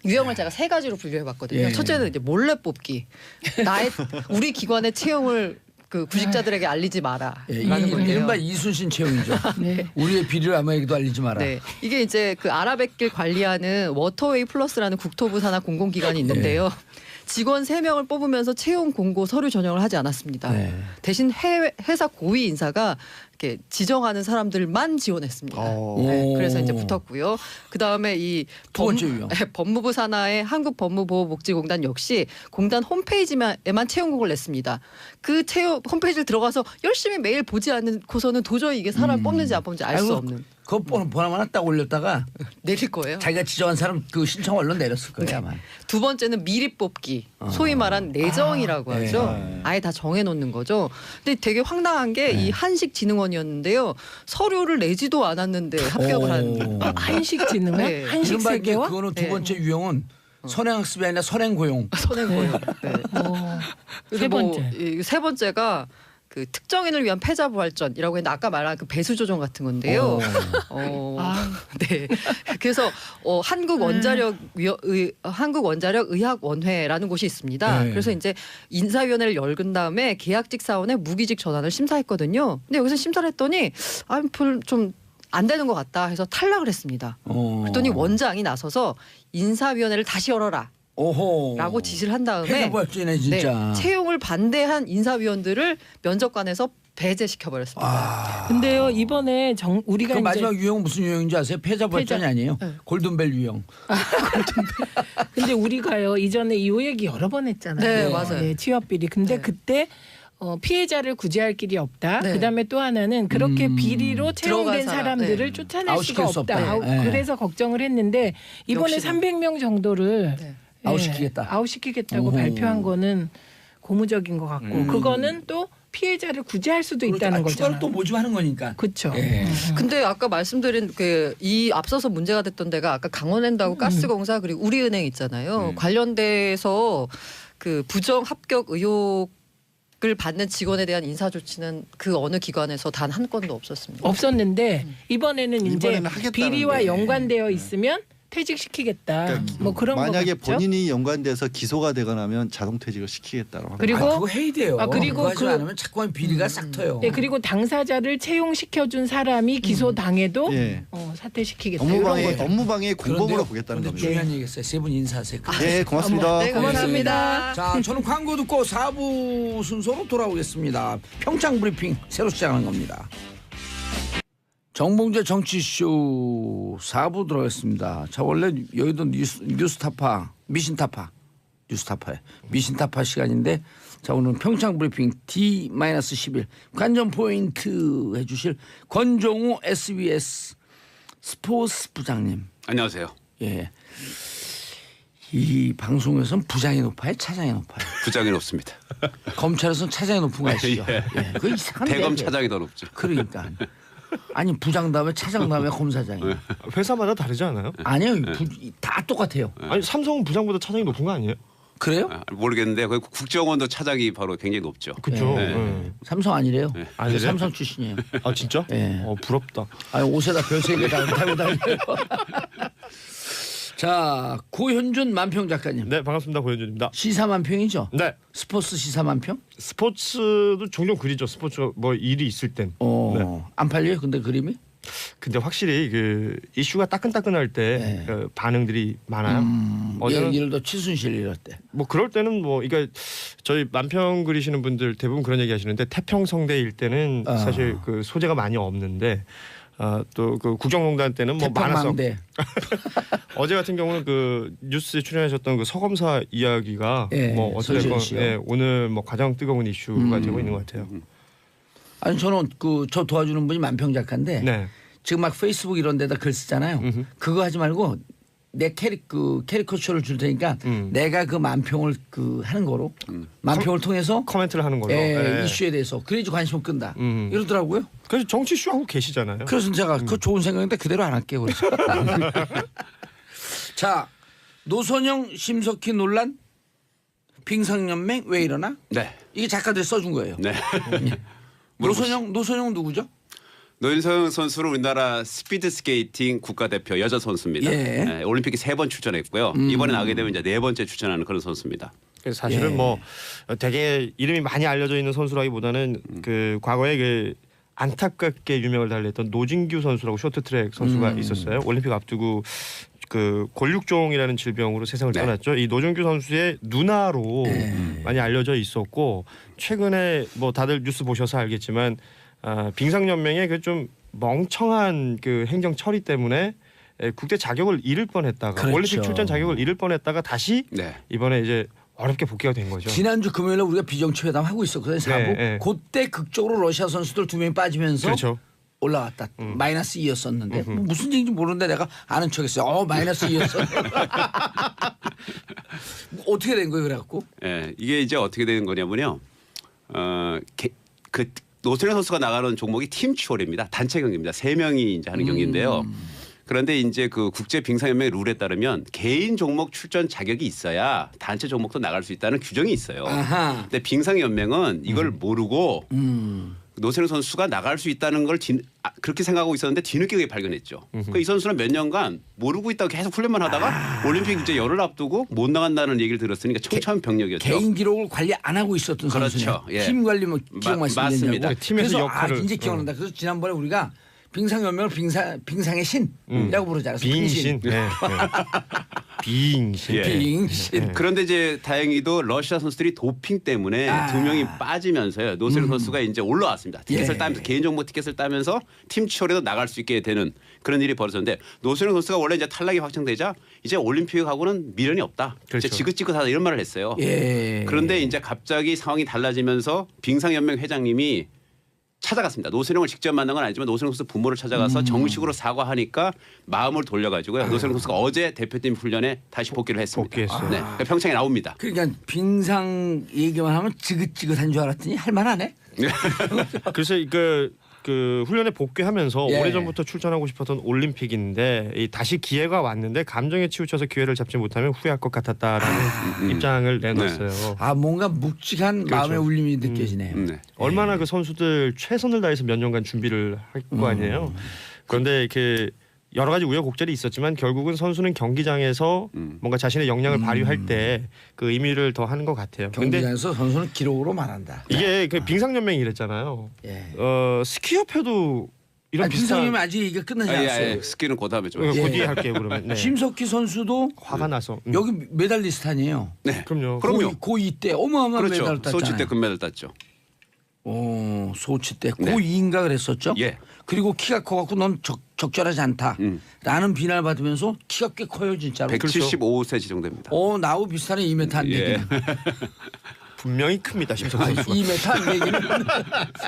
유형을 제가 3가지로 분류해봤거든요. 첫째는 이제 몰래 뽑기. 우리 기관의 채용을 그 구직자들에게 알리지 마라라는 건데요. 이른바 이순신 채용이죠. 우리의 비리를 아무에게도 알리지 마라. 네, 이게 이제 그 아라뱃길 관리하는 워터웨이 플러스라는 국토부 산하 공공기관이 있는데요. 직원 3명을 뽑으면서 채용 공고 서류 전형을 하지 않았습니다. 대신 회사 고위 인사가 이렇게 지정하는 사람들만 지원했습니다. 네, 그래서 이제 붙었고요. 그 다음에 이 두 번째 유형. 법무부 산하의 한국법무보호복지공단 역시 공단 홈페이지에만 채용 공고를 냈습니다. 그 채용 홈페이지를 들어가서 열심히 매일 보지 않고서는 도저히 이게 사람 뽑는지 안 뽑는지 알 수 없는. 그거 보나마나 딱 올렸다가 내릴 거예요. 자기가 지정한 사람 그 신청 얼른 내렸을 거예요 아마. 두 번째는 미리 뽑기. 소위 말한 내정이라고 하죠. 아예 다 정해놓는 거죠. 근데 되게 황당한 게 이 한식진흥원이었는데요. 서류를 내지도 않았는데 합격을 한. 한식진흥원? 네. 한식세계와? 그거는 두 번째 유형은 선행학습이 아니라 선행고용. 선행고용. 네. 세 번째. 세 번째가 그 특정인을 위한 패자부활전이라고 했는데 아까 말한 그 배수 조정 같은 건데요. 네. 예. 그래서 한국원자력의학원회라는 곳이 있습니다. 네. 그래서 이제 인사위원회를 열은 다음에 계약직 사원의 무기직 전환을 심사했거든요. 근데 여기서 심사를 했더니 좀 안 되는 것 같다 해서 탈락을 했습니다. 그랬더니 원장이 나서서 인사위원회를 다시 열어라. 오호. 라고 지시를 한 다음에 폐가발전이네 진짜. 채용을 반대한 인사위원들을 면접관에서 배제시켜버렸습니다. 아. 근데요 이번에 우리가 그 이제 마지막 유형은 무슨 유형인지 아세요? 패자부활전이 아니에요. 네. 골든벨 유형. 근데 우리가요 이전에 이 얘기 여러 번 했잖아요. 네, 맞아요. 예, 취업 비리. 근데 네. 그때 피해자를 구제할 길이 없다. 네. 그다음에 또 하나는 그렇게 비리로 채용된 들어간 사람. 사람들을 네. 쫓아낼 아웃시킬 수가 수 없다. 없다. 네. 그래서 걱정을 했는데 이번에 역시나. 300명 정도를 네. 아웃시키겠다. 아웃시키겠다고 오. 발표한 거는 고무적인 것 같고 그거는 또 피해자를 구제할 수도 있다는 그렇죠. 추가로 거잖아요. 또 모집하는 거니까. 그렇죠. 예. 근데 아까 말씀드린 이 앞서서 문제가 됐던 데가 아까 강원랜드하고 가스공사 그리고 우리은행 있잖아요. 관련돼서 그 부정 합격 의혹을 받는 직원에 대한 인사 조치는 그 어느 기관에서 단 한 건도 없었습니다. 없었는데 이번에는 이제 이번에는 하겠다는데. 비리와 연관되어 있으면 퇴직시키겠다. 그러니까 뭐 그런 거 만약에 같죠. 본인이 연관돼서 기소가 되거나 하면 자동 퇴직을 시키겠다고 합니다. 그리고 그거 해야 돼요. 그리고 그거 하지 그- 않으면 자꾸만 비리가 싹 터요. 예, 그리고 당사자를 채용시켜준 사람이 기소당해도 예. 사퇴시키겠다. 이런 거죠. 업무방해 공범으로 그런데요. 보겠다는 그런데 겁니다. 중요한 얘기했어요. 세 분 인사하세요. 네, 고맙습니다. 네, 고맙습니다. 자, 저는 광고 듣고 4부 순서로 돌아오겠습니다. 평창 브리핑 새로 시작하는 겁니다. 정봉재 정치쇼 4부 들어가겠습니다. 자, 원래 여의도 뉴스타파 미신타파 시간인데 자, 오늘은 평창 브리핑 D-11 관전 포인트 해주실 권종우 SBS 스포츠 부장님. 안녕하세요. 예. 이 방송에서는 부장이 높아요, 차장이 높아요. 부장이 높습니다. 검찰에서는 차장이 높은 거 아시죠? 예. 예. 그 이상한데. 대검 차장이 더 높죠. 그러니까. 아니 부장 다음에 차장 다음에 검사장이. 회사마다 다르지 않아요? 아니요, 다 똑같아요. 아니 삼성은 부장보다 차장이 높은 거 아니에요? 그래요? 아, 모르겠는데 그 국정원도 차장이 바로 굉장히 높죠. 그렇죠. 네. 삼성 아니래요. 아니래요? 삼성 출신이에요. 아 진짜? 예. 부럽다. 아니 옷에다 별 3개 달고 다녀요. 자, 고현준 만평 작가님. 네 반갑습니다 고현준입니다. 시사 만평이죠? 네 스포츠 시사 만평? 스포츠도 종종 그리죠. 스포츠 뭐 일이 있을 땐. 네. 안 팔려요? 근데 그림이? 근데 확실히 그 이슈가 따끈따끈할 때 네. 그 반응들이 많아요. 어제는 예를 들어 최순실 이럴 때. 뭐 그럴 때는 뭐 이게 저희 만평 그리시는 분들 대부분 그런 얘기 하시는데 태평성대일 때는 사실 그 소재가 많이 없는데 또 그 국정농단 때는 뭐 많아서 태평망대. 어제 같은 경우는 그 뉴스에 출연하셨던 그 서검사 이야기가 예, 뭐 어쨌든 서지현 씨요. 예, 오늘 뭐 가장 뜨거운 이슈가 되고 있는 것 같아요. 아니 저는 저 도와주는 분이 만평 작가인데 네. 지금 막 페이스북 이런 데다 글 쓰잖아요. 그거 하지 말고 내 캐리커처를 줄 테니까 내가 그 만평을 하는 거로 만평을 통해서 코멘트를 하는 걸로. 예. 이슈에 대해서 그래야지 관심을 끈다. 이러더라고요. 그래서 정치 쇼 하고 계시잖아요. 그래서 제가 그 좋은 생각인데 그대로 안 할게요. 그래서. 자, 노선영 심석희 논란 빙상연맹 왜 이러나? 네. 이게 작가들이 써준 거예요. 네. 노선영 누구죠? 노인성 선수는 우리나라 스피드 스케이팅 국가대표 여자 선수입니다. 예. 네, 올림픽에 3번 출전했고요. 이번에 나게 되면 이제 4번째 출전하는 그런 선수입니다. 그래서 사실은 예. 뭐 되게 이름이 많이 알려져 있는 선수라기보다는 그 과거에 그 안타깝게 유명을 달랬던 노진규 선수라고 쇼트트랙 선수가 있었어요. 올림픽 앞두고 그 골육종이라는 질병으로 세상을 네. 떠났죠. 이 노진규 선수의 누나로 많이 알려져 있었고 최근에 뭐 다들 뉴스 보셔서 알겠지만 빙상연맹의 그 좀 멍청한 그 행정 처리 때문에 국대 자격을 잃을 뻔했다가 그렇죠. 올림픽 출전 자격을 잃을 뻔했다가 다시 네. 이번에 이제 어렵게 복귀가 된 거죠. 지난주 금요일에 우리가 비정치회담 하고 있었거든요. 4부. 네. 그때 극적으로 러시아 선수들 2명이 빠지면서 그렇죠. 올라왔다. 마이너스 2였었는데 뭐 무슨 얘기인지 모르는데 내가 아는 척했어요. 마이너스 2였었네. 어떻게 된 거예요, 그래갖고? 예, 이게 이제 어떻게 되는 거냐면요. 그 노선영 선수가 나가는 종목이 팀 추월입니다. 단체 경기입니다. 3명이 이제 하는 경기인데요. 그런데 이제 그 국제 빙상연맹의 룰에 따르면 개인 종목 출전 자격이 있어야 단체 종목도 나갈 수 있다는 규정이 있어요. 아하. 근데 빙상연맹은 이걸 모르고 노세령 선수가 나갈 수 있다는 걸 그렇게 생각하고 있었는데 뒤늦게 발견했죠. 그러니까 이 선수는 몇 년간 모르고 있다가 계속 훈련만 하다가 올림픽 이제 열흘 앞두고 못 나간다는 얘기를 들었으니까 청천벽력이었죠. 개인 기록을 관리 안 하고 있었던 그렇죠. 선수네요. 예. 팀 관리 뭐 기억 맞습니다. 말씀드리냐고. 팀에서 그래서 역할을 이제 기억난다. 그래서 지난번에 우리가 빙상연맹을 빙상의 신이라고 부르잖아요. 빙신. 네. 빙신. 예. 빙신. 그런데 이제 다행히도 러시아 선수들이 도핑 때문에 두 명이 빠지면서요. 노세령 선수가 이제 올라왔습니다. 티켓을 예. 따면서 개인정보 티켓을 따면서 팀 치열에도 나갈 수 있게 되는 그런 일이 벌어졌는데 노세령 선수가 원래 이제 탈락이 확정되자 이제 올림픽하고는 미련이 없다. 그렇죠. 이제 지긋지긋하다 이런 말을 했어요. 예. 그런데 이제 갑자기 상황이 달라지면서 빙상연맹 회장님이 찾아갔습니다. 노세령을 직접 만난 건 아니지만 노세령 선수 부모를 찾아가서 정식으로 사과하니까 마음을 돌려가지고요. 노세령 선수가 어제 대표팀 훈련에 다시 복귀를 했습니다. 복귀했어요. 네, 그러니까 평창에 나옵니다. 그러니까 빙상 얘기만 하면 지긋지긋한 줄 알았더니 할만하네. 그래서 그 훈련에 복귀하면서 예. 오래전부터 출전하고 싶었던 올림픽인데 다시 기회가 왔는데 감정에 치우쳐서 기회를 잡지 못하면 후회할 것 같았다라는 입장을 내놨어요. 아 뭔가 묵직한 그렇죠. 마음의 울림이 느껴지네요. 네. 얼마나 그 선수들 최선을 다해서 몇 년간 준비를 할 거 아니에요. 그런데 그 여러 가지 우여곡절이 있었지만 결국은 선수는 경기장에서 뭔가 자신의 역량을 발휘할 때 그 의미를 더 하는 것 같아요. 근데 경기장에서 선수는 기록으로 말한다. 이게 그 빙상연맹이 이랬잖아요. 예. 스키협회도 이런 아니, 비슷한 빙상이면 아직 이게 끝나지 않았어요. 스키는 그 다음에 좀. 예. 곧뒤에 할게요 그러면. 네. 심석희 선수도 화가 나서. 여기 메달리스트 아니에요. 네. 그럼요. 그럼요. 고2 때 어마어마한 메달 그렇죠. 땄잖아요. 소치 때 금메달 땄죠. 소치 때 네. 고2인가 그랬었죠. 예. 그리고 키가 커갖고 넌 적절하지 않다라는 비난을 받으면서 키가 꽤 커요 진짜로. 175cm 정도 됩니다. 나하고 비슷하네 2m 안 되기는. 예. 분명히 큽니다 심석희 아니, 선수가. 2m 안 되기는.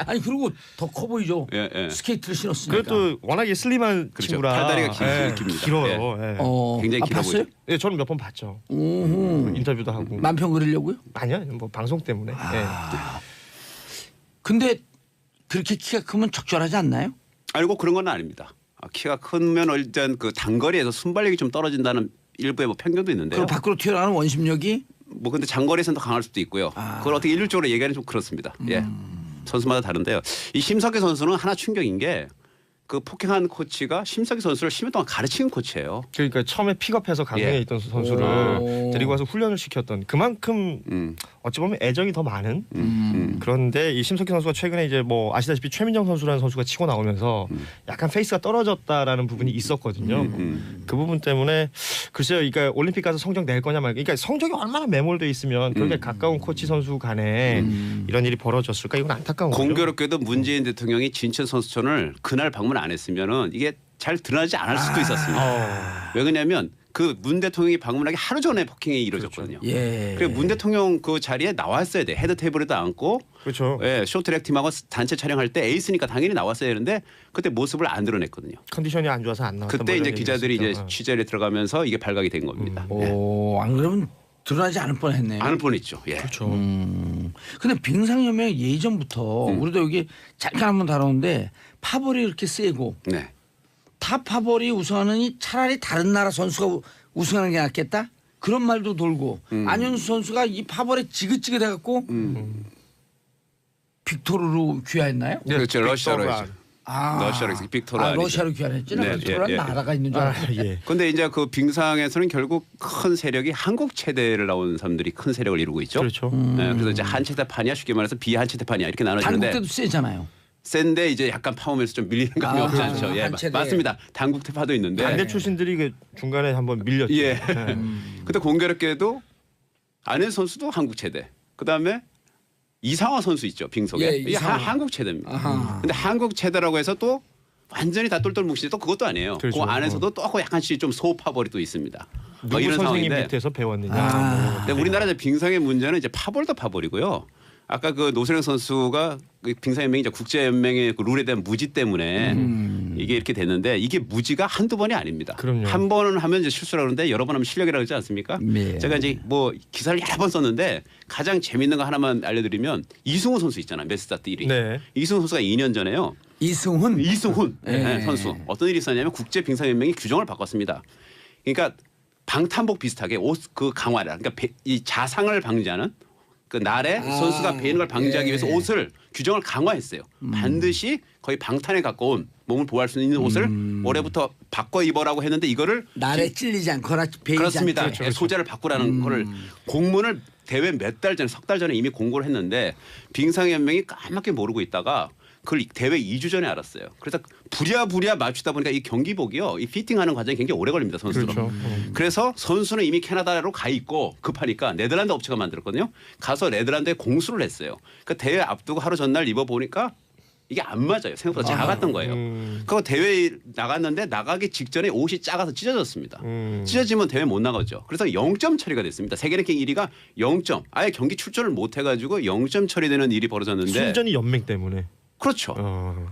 아니 그리고 더 커 보이죠. 예, 예. 스케이트를 신었으니까. 그래도 워낙에 슬림한 그렇죠. 친구라 팔다리가 깁니다. 길어요. 예. 굉장히 길어 봤어요? 보이죠. 예, 저는 몇 번 봤죠. 인터뷰도 하고. 만평 그리려고요? 아니야, 뭐 방송 때문에. 예. 근데 그렇게 키가 크면 적절하지 않나요? 아니고 그런 건 아닙니다. 키가 크면 일단 그 단거리에서 순발력이 좀 떨어진다는 일부의 뭐 편견도 있는데요. 그리고 밖으로 튀어나가는 원심력이 뭐 근데 장거리에서는 더 강할 수도 있고요. 그걸 어떻게 일률적으로 얘기하는 좀 그렇습니다. 예. 선수마다 다른데요. 이 심석희 선수는 하나 충격인 게 그 폭행한 코치가 심석희 선수를 10년 동안 가르치는 코치예요. 그러니까 처음에 픽업해서 강릉에 예. 있던 선수를 오. 데리고 와서 훈련을 시켰던 그만큼 어찌 보면 애정이 더 많은 그런데 이 심석희 선수가 최근에 이제 뭐 아시다시피 최민정 선수라는 선수가 치고 나오면서 약간 페이스가 떨어졌다라는 부분이 있었거든요. 그 부분 때문에 글쎄요, 그러니까 올림픽 가서 성적 낼 거냐 말까. 그러니까 성적이 얼마나 매몰돼 있으면 그렇게 가까운 코치 선수 간에 이런 일이 벌어졌을까 이건 안타까운 거죠. 공교롭게도 문재인 대통령이 진천 선수촌을 그날 방문 안 했으면은 이게 잘 드러나지 않을 수도 있었습니다. 왜 그러냐면 그 문 대통령이 방문하기 하루 전에 폭행이 이루어졌거든요. 예. 그리고 문 대통령 그 자리에 나왔어야 돼. 헤드 테이블에도 앉고 그렇죠. 예, 쇼트트랙 팀하고 단체 촬영할 때 에이스니까 당연히 나왔어야 되는데 그때 모습을 안 드러냈거든요. 컨디션이 안 좋아서 안 나왔다. 그때 뭐 이제 이런 기자들이 얘기가 이제 있었죠. 취재를 들어가면서 이게 발각이 된 겁니다. 예. 안 그러면 드러나지 않을 뻔했네요. 안을 뻔했죠. 예. 그렇죠. 근데 빙상연맹 예전부터 우리도 여기 잠깐 한번 다뤘는데 파벌이 이렇게 세고 네. 다 파벌이 우승하느니 차라리 다른 나라 선수가 우승하는 게 낫겠다? 그런 말도 돌고 안현수 선수가 이 파벌에 지긋지긋해갖고 빅토르로 귀화했나요? 그렇죠. 러시아로 했죠. 러시아로 해서 빅토르 아니죠. 러시아로 귀화했지. 네, 빅토르는 예, 예. 나라가 있는 줄 알았는데. 예. 근데 이제 그 빙상에서는 결국 큰 세력이 한국 체대를 나온 사람들이 큰 세력을 이루고 있죠. 그렇죠. 네, 그래서 이제 한 체대판이야 쉽게 말해서 비한 체대판이야 이렇게 한국 나눠지는데 때도 세잖아요. 센데 이제 약간 파워면서 좀 밀리는 감이 없지 아, 않죠. 예, 한 체대. 맞습니다. 단국태파도 있는데. 반대 출신들이 그 중간에 한번 밀렸죠. 예. 네. 근데 공교롭게도 안현 선수도 한국 체대. 그다음에 이상화 선수 있죠. 빙속에. 예, 이게 이상화. 한국 체대입니다. 아하. 근데 한국 체대라고 해서 또 완전히 다 똘똘 뭉치지 또 그것도 아니에요. 그렇죠. 그 안에서도 또 약간씩 좀 소파벌이 또 있습니다. 누구 이런 선생님 상황인데. 밑에서 배웠느냐. 아. 근데 우리나라 이제 빙상의 문제는 이제 파벌도 파벌이고요. 아까 그 노세령 선수가 그 빙상연맹이 이제 국제연맹의 그 룰에 대한 무지 때문에 이게 이렇게 됐는데 이게 무지가 한두 번이 아닙니다. 그럼요. 한 번은 하면 이제 실수라고 그러는데 여러 번 하면 실력이라고 그러지 않습니까? 네. 제가 이제 뭐 기사를 여러 번 썼는데 가장 재밌는 거 하나만 알려드리면 이승우 선수 있잖아요. 메스타트 1위. 네. 이승우 선수가 2년 전에요. 이승훈. 네, 선수. 어떤 일이 있었냐면 국제빙상연맹이 규정을 바꿨습니다. 그러니까 방탄복 비슷하게 옷 그 강화라 그러니까 이 자상을 방지하는 그 날에 선수가 베이는 걸 방지하기 위해서 옷을 규정을 강화했어요. 반드시 거의 방탄에 가까운 몸을 보호할 수 있는 옷을 올해부터 바꿔 입어라고 했는데 이거를 날에 찔리지 않거나 베이지 그렇습니다. 않게. 소재를 바꾸라는 거를 공문을 대회 몇 달 전에 석 달 전에 이미 공고를 했는데 빙상연맹이 까맣게 모르고 있다가 그걸 대회 2주 전에 알았어요. 그래서 부랴부랴 맞추다 보니까 이 경기복이요. 이 피팅하는 과정이 굉장히 오래 걸립니다. 선수들은. 그렇죠. 그래서 선수는 이미 캐나다로 가 있고 급하니까 네덜란드 업체가 만들었거든요. 가서 네덜란드에 공수를 했어요. 그 대회 앞두고 하루 전날 입어보니까 이게 안 맞아요. 생각보다 작았던 거예요. 그거 대회 나갔는데 나가기 직전에 옷이 작아서 찢어졌습니다. 찢어지면 대회 못 나가죠. 그래서 0점 처리가 됐습니다. 세계 랭킹 1위가 0점. 아예 경기 출전을 못 해가지고 0점 처리되는 일이 벌어졌는데. 순전히 연맹 때문에. 그렇죠.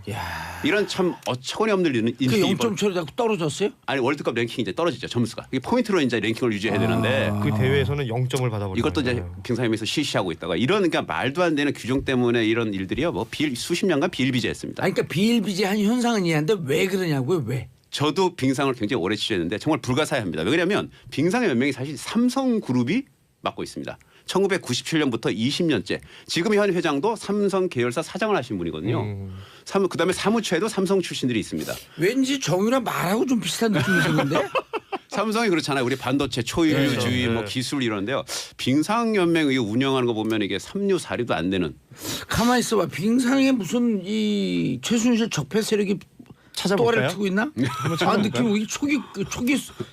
야. 이런 참 어처구니 없는 일이 그 0점 처리되고 떨어졌어요? 아니 월드컵 랭킹이 이제 떨어지죠. 점수가. 이게 포인트로 이제 랭킹을 유지해야 되는데 그 대회에서는 0점을 받아버렸어요. 이것도 이제 빙상협에서 실시하고 있다가 이런 그러니까 말도 안 되는 규정 때문에 이런 일들이요. 뭐 수십 년간 비일비재했습니다. 아니, 그러니까 비일비재한 현상은 이해하는데 왜 그러냐고요? 왜? 저도 빙상을 굉장히 오래 취재했는데 정말 불가사의합니다. 왜 그러냐면 빙상연맹이 사실 삼성그룹이 맡고 있습니다. 1997년부터 20년째. 지금 현 회장도 삼성 계열사 사장을 하신 분이거든요. 그다음에 사무처에도 삼성 출신들이 있습니다. 왠지 정유라 말하고 좀 비슷한 느낌이 드는데? 삼성이 그렇잖아요. 우리 반도체 초일류주의 뭐 기술 이러는데요. 빙상연맹이 운영하는 거 보면 이게 3류 4류도 안 되는. 가만히 있어봐. 빙상에 무슨 이 최순실 적폐 세력이 찾아볼까요? 또아를 트고 있나? 아, 느낌이 촉이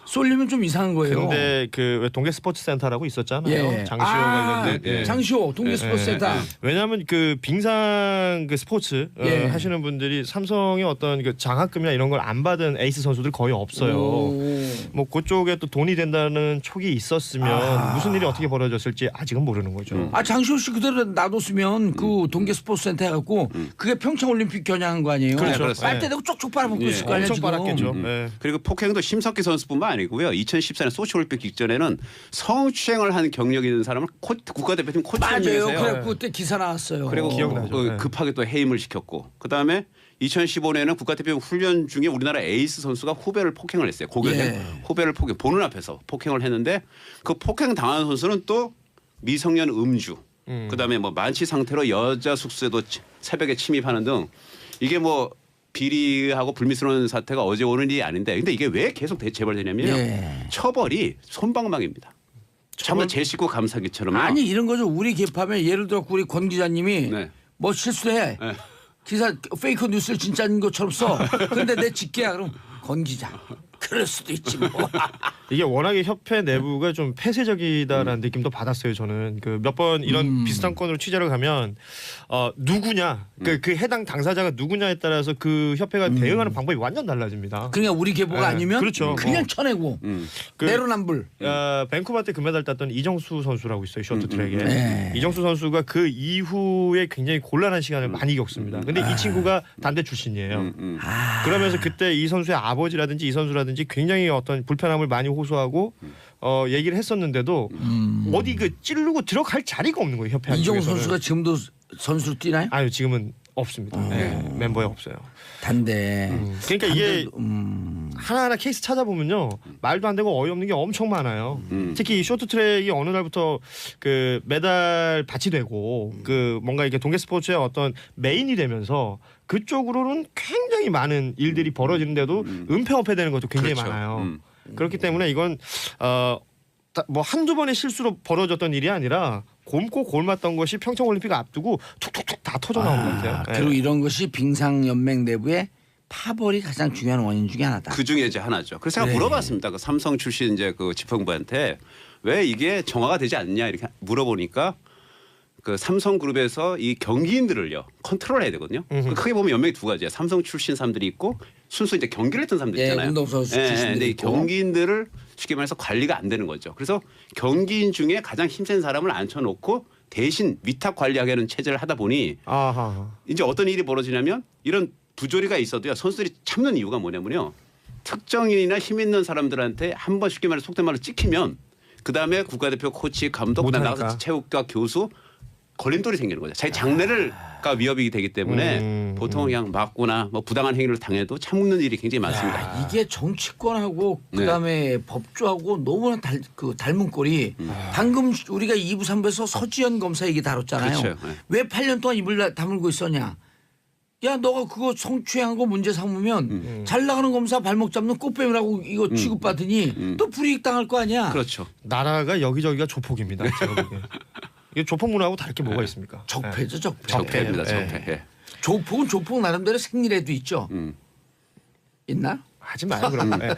쏠리면 좀 이상한 거예요. 근데 그 왜 동계 스포츠 센터라고 있었잖아요. 예. 장시호 관련된. 예. 장시호 동계스포츠센터. 왜냐하면 그 빙상 그 스포츠 예. 하시는 분들이 삼성의 어떤 그 장학금이나 이런 걸 안 받은 에이스 선수들 거의 없어요. 뭐 그쪽에 또 돈이 된다는 촉이 있었으면 무슨 일이 어떻게 벌어졌을지 아직은 모르는 거죠. 아, 장시호 씨 그대로 놔뒀으면 그 동계스포츠센터 해갖고 그게 평창올림픽 겨냥한 거 아니에요? 그렇죠. 빨대 대고 쪽쪽 빨아먹고 있을 거 아니야 엄청 지금. 빨았겠죠. 예. 그리고 폭행도 심석희 선수뿐만 아니고요. 2014년 소치올림픽 직전에는 성추행을 한 경력이 있는 사람을 국가대표팀 맞아요. 코치하면서요. 그래갖고 그때 기사 나왔어요. 그리고 기억나죠. 네. 급하게 또 해임을 시켰고 그다음에 2015년에는 국가대표 훈련 중에 우리나라 에이스 선수가 후배를 폭행을 했어요. 고교생 후배를 보는 앞에서 폭행을 했는데 그 폭행 당한 선수는 또 미성년 음주 그다음에 뭐 만취 상태로 여자 숙소에도 새벽에 침입하는 등 이게 뭐 비리하고 불미스러운 사태가 어제 오는 일이 아닌데 근데 이게 왜 계속 재발되냐면요. 처벌이 솜방망입니다. 처음에 제 식구 감사기처럼요. 아니 이런 거죠. 우리 개파면 예를 들어 우리 권 기자님이 네. 뭐 실수해. 네. 기사 페이크 뉴스를 진짜인 것처럼 써. 그런데 내 직계야. 그럼 권 기자. 그럴 수도 있지 뭐. 이게 워낙에 협회 내부가 좀 폐쇄적이다라는 느낌도 받았어요. 저는 그 몇 번 이런 비슷한 건으로 취재를 가면 누구냐 그 해당 당사자가 누구냐에 따라서 그 협회가 대응하는 방법이 완전 달라집니다. 그러니까 우리 계보가 네, 아니면 그렇죠. 그냥 쳐내고 그- 내로남불. 밴쿠버 때 금메달 땄던 이정수 선수라고 있어요. 쇼트트랙에. 네. 이정수 선수가 그 이후에 굉장히 곤란한 시간을 많이 겪습니다. 근데 이 친구가 단대 출신이에요. 그러면서 그때 이 선수의 아버지라든지 이 선수라든지 굉장히 어떤 불편함을 많이 호소하고 얘기를 했었는데도 어디 그 찌르고 들어갈 자리가 없는 거예요. 협회 이정우 안쪽에서는. 선수가 지금도 선수로 뛰나요? 아유 지금은 없습니다. 네, 멤버에 없어요. 단대. 그러니까 이게 하나하나 케이스 찾아보면요 말도 안 되고 어이없는 게 엄청 많아요. 특히 이 쇼트트랙이 어느 날부터 그 메달 밭이 되고 그 뭔가 이게 동계 스포츠의 어떤 메인이 되면서 그쪽으로는 굉장히 많은 일들이 벌어지는데도 은폐업해되는 것도 굉장히 그렇죠. 많아요. 그렇기 때문에 이건 뭐 한두 번의 실수로 벌어졌던 일이 아니라 곪고 골맞던 것이 평창올림픽 앞두고 툭툭툭 다 터져 나온 것 같아요. 그리고 이런 것이 빙상연맹 내부의 파벌이 가장 중요한 원인 중에 하나다. 그 중에 이제 하나죠. 그래서 제가 물어봤습니다. 그 삼성 출신 이제 그 지평부한테 왜 이게 정화가 되지 않냐 이렇게 물어보니까 그 삼성그룹에서 이 경기인들을요 컨트롤해야 되거든요. 크게 보면 연맹이 두 가지야. 삼성 출신 사람들이 있고 순수 이제 경기를 했던 사람들 있잖아요. 운동선수 출신들이 근데 이 있고. 경기인들을 쉽게 말해서 관리가 안 되는 거죠. 그래서 경기인 중에 가장 힘센 사람을 앉혀놓고 대신 위탁 관리하게 하는 체제를 하다 보니 아하. 이제 어떤 일이 벌어지냐면 이런 부조리가 있어도요 선수들이 참는 이유가 뭐냐면요 특정인이나 힘 있는 사람들한테 한 번 쉽게 말해 속된 말로 찍히면 그 다음에 국가대표 코치 감독 못하니까. 나가서 체육과 교수 걸림돌이 생기는 거죠. 자기 장래가 위협이 되기 때문에 보통 그냥 맞거나 뭐 부당한 행위를 당해도 참는 일이 굉장히 많습니다. 야, 이게 정치권하고 그다음에 법조하고 너무나 닮은 꼴이 방금 우리가 2부 3부에서 서지현 검사 얘기 다뤘잖아요. 그렇죠. 네. 왜 8년 동안 입을 다물고 있었냐. 야 너가 그거 성추행한 거 문제 삼으면 잘 나가는 검사 발목 잡는 꽃뱀이라고 이거 취급받으니 또 불이익 당할 거 아니야. 그렇죠. 나라가 여기저기가 조폭입니다. 제가 보기엔. 이게 조폭 문화하고 다를 게 뭐가 있습니까? 적폐죠 적폐. 적폐입니다. 네. 적폐. 예. 조폭은 조폭 나름대로 생리에도 있죠. 있나? 하지 마요 그럼. 네.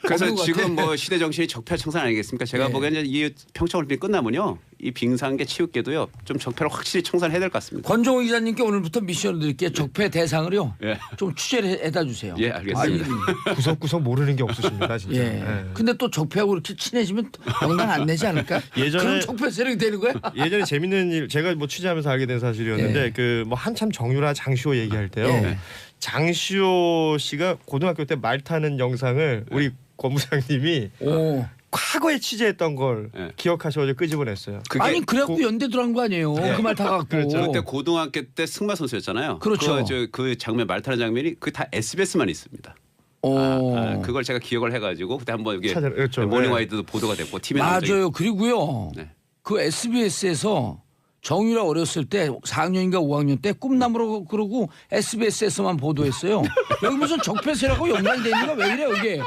그래서 없는 것 지금 같아. 뭐 시대 정신이 적폐청산 아니겠습니까? 제가 네. 보기에는 이 평창올림픽 끝나면요, 이 빙상계 체육계도요 좀 적폐를 확실히 청산해야 될 것 같습니다. 권종호 기자님께 오늘부터 미션을 드릴게요. 적폐 대상을요. 예. 좀 취재를 해다 주세요. 예, 알겠습니다. 구석구석 모르는 게 없으십니다 진짜. 예. 네. 근데 또 적폐하고 이렇게 친해지면 영당 안 내지 않을까? 예전에- 그럼 적폐 세력이 되는 거야? 예전에 재밌는 일 제가 뭐 취재하면서 알게 된 사실이었는데 예. 그 뭐 한참 정유라 장시호 얘기할 때요. 예. 장시호 씨가 고등학교 때 말 타는 영상을 우리 권부장님이 오. 과거에 취재했던 걸 예. 기억하셔서 끄집어냈어요. 그게 아니 그래갖고 연대 들어간 거 아니에요? 그 말 타갖고. 그렇죠. 그때 고등학교 때 승마 선수였잖아요. 그렇죠. 그 장면 말 타는 장면이 그 다 SBS만 있습니다. 오. 그걸 제가 기억을 해가지고 그때 한번 이게 그렇죠. 모닝와이드도 보도가 됐고 TV에 나온 적이 맞아요. 그리고요. 네. 그 SBS에서 정유라 어렸을 때 4학년인가 5학년 때 꿈나무로 그러고 SBS에서만 보도했어요. 여기 무슨 적폐 세력하고 연관되는 거 왜 이래 여기?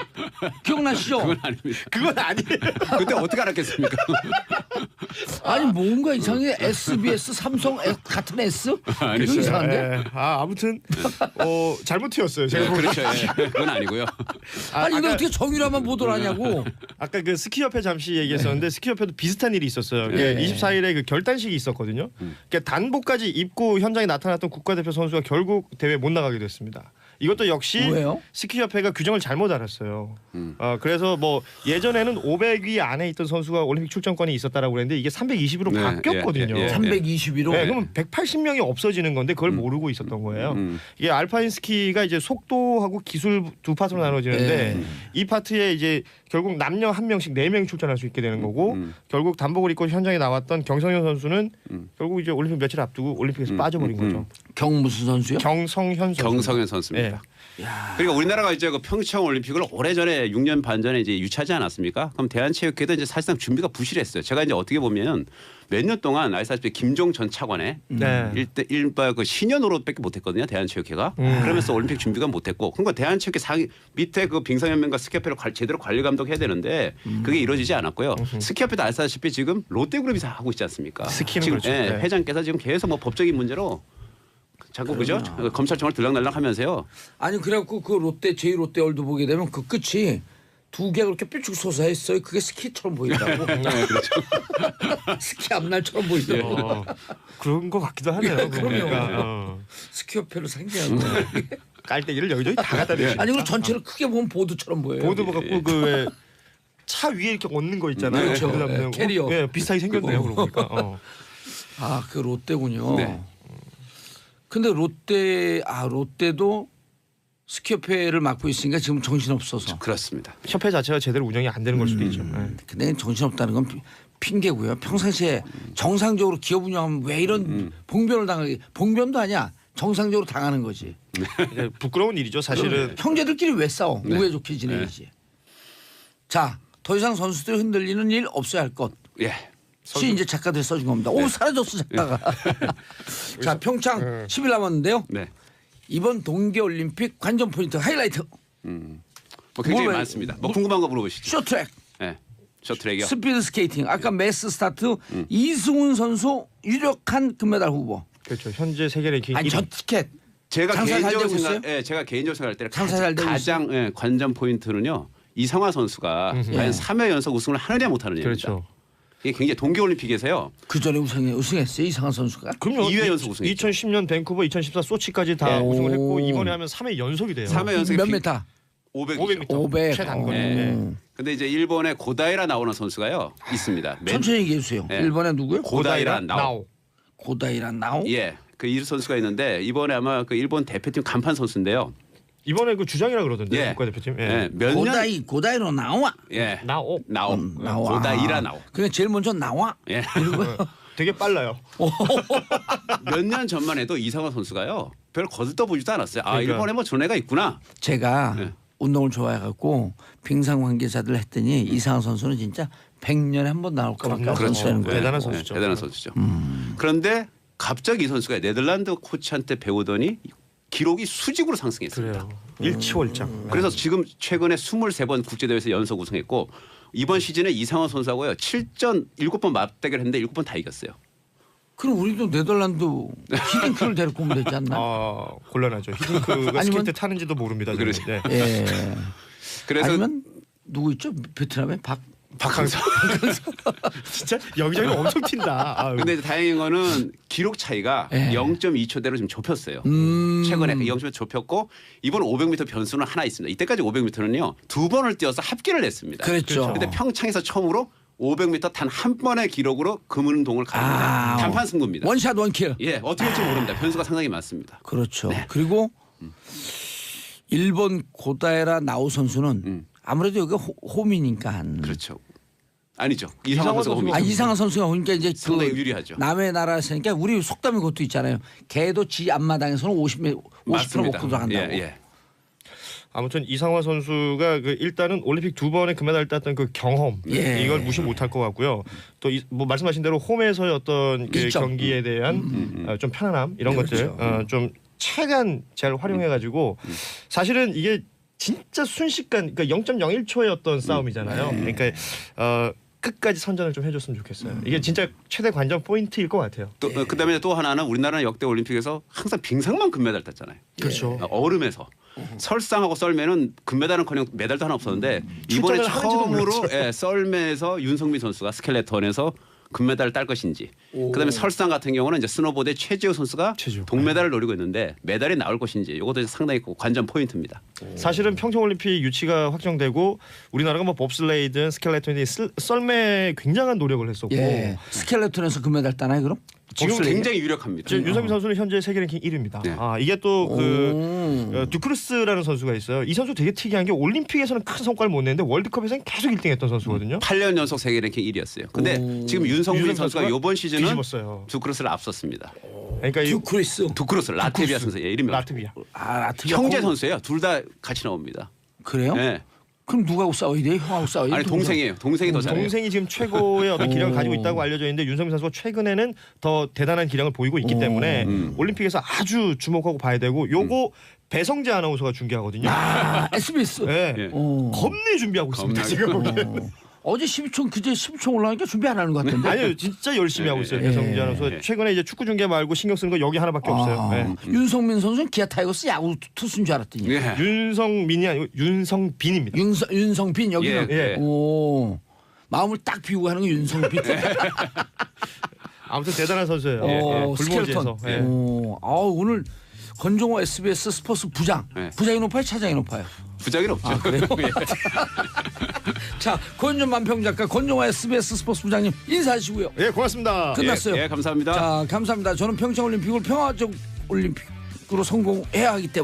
기억나시죠? 그건 아닙니다. 그건 아니에요. 그때 어떻게 알았겠습니까? 아니 뭔가 이상해. SBS 삼성 같은 S? 이거 아니죠. 이상한데? 예. 아무튼 잘못 튀었어요. 제가 보기엔. 그렇죠. 예. 그건 아니고요. 아니 근데 아까- 어떻게 정유라만 보도를 하냐고. 아까 그 스키협회 잠시 얘기했었는데 스키협회도 비슷한 일이 있었어요. 네. 24일에 그 결단식이 있었거든요. 그러니까 단복까지 입고 현장에 나타났던 국가대표 선수가 결국 대회 못 나가게 됐습니다. 이것도 역시 왜요? 스키협회가 규정을 잘못 알았어요. 그래서 뭐 예전에는 500위 안에 있던 선수가 올림픽 출전권이 있었다라고 그랬는데 이게 320으로 네, 바뀌었거든요. 예, 예, 예. 322로. 네, 그러면 180명이 없어지는 건데 그걸 모르고 있었던 거예요. 이게 알파인 스키가 이제 속도하고 기술 두 파트로 나눠지는데 이 파트에 이제 결국 남녀 한 명씩 4명이 출전할 수 있게 되는 거고 결국 단복을 입고 현장에 나왔던 경성현 선수는 결국 이제 올림픽 며칠 앞두고 올림픽에서 빠져버린 거죠. 경 무슨 선수요? 경성현 선수. 경성현 선수입니다. 그러니까 우리나라가 이제 그 평창 올림픽을 오래전에 6년 반 전에 이제 유치하지 않았습니까? 그럼 대한체육회도 이제 사실상 준비가 부실했어요. 제가 이제 어떻게 보면 몇 년 동안 아시다시피 김종 전 차관의 네. 일바 그 신년으로밖에 못했거든요. 대한체육회가 그러면서 올림픽 준비가 못했고, 그러니까 대한체육회 상위 밑에 그 빙상연맹과 스키협회를 제대로 관리 감독해야 되는데 그게 이루어지지 않았고요. 스키협회도 아시다시피 지금 롯데그룹이 다 하고 있지 않습니까? 스키는 지금 그렇죠. 예, 네. 회장께서 지금 계속 뭐 법적인 문제로 자꾸 그죠? 검찰청을 들락날락하면서요. 아니 그래갖고 그 롯데 제2롯데월드 보게 되면 그 끝이 두 개가 그렇게 뾰족 솟아있어요. 그게 스키처럼 보인다고. 네, 그렇죠. 스키 앞날처럼 보인다고. 그런 것 같기도 하네요. 그럼요. 그러니까, 스키협회로 생겨야 돼. 깔때기를 여기저기 다 갖다 대요. 아니 그리고 전체를 크게 보면 보드처럼 보여요. 보드 갖고 그 차 위에 이렇게 얹는 거 있잖아요. 그렇죠. 거기다 네, 그냥 캐리어. 예, 비슷하게 생겼네요. 그러고 보니까. 아, 그 롯데군요. 네. 근데 롯데도 스키협회를 맡고 있으니까 지금 정신없어서. 그렇습니다. 협회 자체가 제대로 운영이 안 되는 걸 수도 있죠. 예. 근데 정신없다는 건 핑계고요. 평상시에 정상적으로 기업 운영하면 왜 이런 봉변을 당하게. 봉변도 아니야. 정상적으로 당하는 거지. 이제 부끄러운 일이죠. 사실은 형제들끼리 왜 싸워? 네. 우애 좋게 지내야지. 자, 더 이상 선수들이 흔들리는 일 없어야 할 것. 예. 시 이제 작가들 써준 겁니다. 오 사라졌어 작가가. 자 평창 10일 남았는데요. 네. 이번 동계올림픽 관전 포인트 하이라이트 뭐 굉장히 뭘- 많습니다. 뭐 궁금한 거 물어보시죠. 쇼트랙, 네. 쇼트랙이요. 스피드 스케이팅. 아까 매스 스타트 이승훈 선수 유력한 금메달 후보. 그렇죠. 현재 세계 랭킹 아니 1위. 전 티켓 제가 장사 잘 개인적으로 되고 생각, 있어요? 예, 제가 개인적으로 생각할 때 장사 잘 되고 가장 예, 관전 포인트는요. 이상화 선수가 과연 3회 연속 우승을 하느냐 못하느냐입니다. 그렇죠. 이게 굉장히 동계올림픽에서요. 그 전에 우승했어요 이상한 선수가. 그럼요. 2회 연속 우승했죠. 2010년 밴쿠버, 2014 소치까지 다 예. 우승을 했고 오. 이번에 하면 3회 연속이 돼요. 3회 연속에 몇 메타? 500. 500m. 500. 최단거리. 어. 근데 이제 일본의 고다이라 나오는 선수가요 있습니다. 천천히 얘기해 주세요. 네. 일본에 누구요? 고다이라 나오. 고다이란 나오. 예. 그 이 선수가 있는데 이번에 아마 그 일본 대표팀 간판 선수인데요. 이번에 그 주장이라 그러던데 예. 국가대표팀. 예. 예. 몇 년? 고다이로 나와. 예. 나오. 나오. 나와. 고다이라 나오. 그냥 제일 먼저 나와. 예. 이러고 되게 빨라요. 몇 년 전만 해도 이상화 선수가요. 별 거들떠보지도 않았어요. 아 그러니까. 일본에 뭐 저런 애가 있구나. 제가 네. 운동을 좋아해갖고 빙상 관계자들 했더니 이상한 선수는 진짜 100년에 한 번 나올까밖에 그렇죠. 없다는 거예요. 대단한 선수죠. 대단한 선수죠. 그런데 갑자기 이 선수가 네덜란드 코치한테 배우더니 기록이 수직으로 상승했습니다. 그래요. 일치월장. 그래서 지금 최근에 23번 국제대회에서 연속 우승했고 이번 시즌에 이상원 선수하고요 7전 7번 맞대결했는데 7번 다 이겼어요. 그럼 우리도 네덜란드 히딩크를 데리고 오면 되지 않나? 곤란하죠. 히딩크가 아니면- 스케이트 타는지도 모릅니다. 저는. 그러죠. 네. 예. 그래서 아니면 누구 있죠? 베트남에 박항서. 진짜 여기저기 엄청 튄다. 아유. 근데 다행인 거는 기록 차이가 예. 0.2초대로 지금 좁혔어요. 최근에 0.2초 좁혔고 이번 500m 변수는 하나 있습니다. 이때까지 500m는요 2번을 뛰어서 합계를 냈습니다. 그렇죠. 근데 평창에서 처음으로 500m 단 한 번의 기록으로 금은동을 가릅니다. 단판 승부입니다. 원샷 원킬. 예, 어떻게 될지 모릅니다. 변수가 상당히 많습니다. 그렇죠. 그리고 일본 고다에라 나우 선수는 아무래도 여기가 홈이니까. 그렇죠. 아니죠. 이상화 이상화 선수가 선수가 홈이죠. 이상한 선수가 오니까 이제 상당히 유리하죠. 남의 나라에서니까 우리 속담이 그것도 있잖아요. 개도 지 앞마당에서는 50m 맞습니다. 먹고 들어간다고. 예, 예. 아무튼 이상화 선수가 일단은 올림픽 2번의 금메달을 땄던 그 경험 예. 이걸 무시 못할 것 같고요. 또 뭐 말씀하신 대로 홈에서의 어떤 그 이점. 경기에 대한 좀 편안함 이런 그렇죠. 것들 좀 최대한 잘 활용해가지고 사실은 이게 진짜 순식간 그러니까 0.01초의 어떤 싸움이잖아요. 그러니까 끝까지 선전을 좀 해줬으면 좋겠어요. 이게 진짜 최대 관전 포인트일 것 같아요. 또 그다음에 또 하나는 우리나라는 역대 올림픽에서 항상 빙상만 금메달 땄잖아요. 그렇죠. 얼음에서 설상하고 썰매는 금메달은커녕 메달도 하나 없었는데 이번에 출전을 하는지도 처음으로 몰랐죠. 예, 썰매에서 윤성민 선수가 스켈레톤에서 금메달을 딸 것인지 그다음에 설상 같은 경우는 이제 스노보드의 최지우 선수가 최지우. 동메달을 노리고 있는데 메달이 나올 것인지 이것도 상당히 관전 포인트입니다. 사실은 평창올림픽 유치가 확정되고 우리나라가 뭐 봅슬레이든 스켈레톤이 썰매에 굉장한 노력을 했었고 예. 스켈레톤에서 금메달 따나요 그럼? 지금 봅슬레이? 굉장히 유력합니다. 지금 윤성민 선수는 현재 세계 랭킹 1위입니다. 네. 이게 또 그 듀크루스라는 선수가 있어요. 이 선수 되게 특이한 게 올림픽에서는 큰 성과를 못 내는데 월드컵에서는 계속 1등했던 선수거든요. 8년 연속 세계 랭킹 1위였어요. 근데 지금 윤성민 윤성민 선수가 선수가 이번 시즌은 뒤집었어요. 두크로스를 앞섰습니다. 그러니까 이 듀크리스. 두크로스 라트비아 선수 예, 이름이 라트비아. 라트비아 형제 거기- 선수예요. 둘 다 같이 나옵니다. 그래요? 예. 그럼 누가하고 싸워야 돼요? 형하고 싸워야 돼요? 아니 동생이에요. 동생이 더 잘해요. 동생이 지금 최고의 어떤 기량을 가지고 있다고 알려져 있는데 윤성민 선수가 최근에는 더 대단한 기량을 보이고 있기 때문에 올림픽에서 아주 주목하고 봐야 되고 요거 배성재 아나운서가 중계하거든요. SBS. 네. 예. 겁내 준비하고 있습니다. 겁나게. 지금 보기엔. 어제 12초 그제 10초 올라가니까 준비 안 하는 것 같은데. 아니요, 진짜 열심히 하고 있어요. 배성재 아나운서. 최근에 이제 축구 중계 말고 신경 쓰는 거 여기 하나밖에 없어요. 네. 윤성민 선수는 기아 타이거스 야구 투수인 줄 알았더니. 예. 윤성민이 아니고 윤성빈입니다. 윤성빈 여기는. 예, 예. 오. 마음을 딱 비우고 하는 게 윤성빈. 아무튼 대단한 선수예요. 오, 불모지에서. 스켈레톤. 오. 오늘 권종호 SBS 스포츠 부장. 예. 부장이 높아요, 차장이 높아요. 부작은 없죠. 그래요? 자, 권준 만평 작가, 권종호 SBS 스포츠 부장님 인사하시고요. 예, 고맙습니다. 끝났어요. 예, 감사합니다. 자, 감사합니다. 저는 평창올림픽을 평화적 올림픽으로 성공해야 하기 때문에.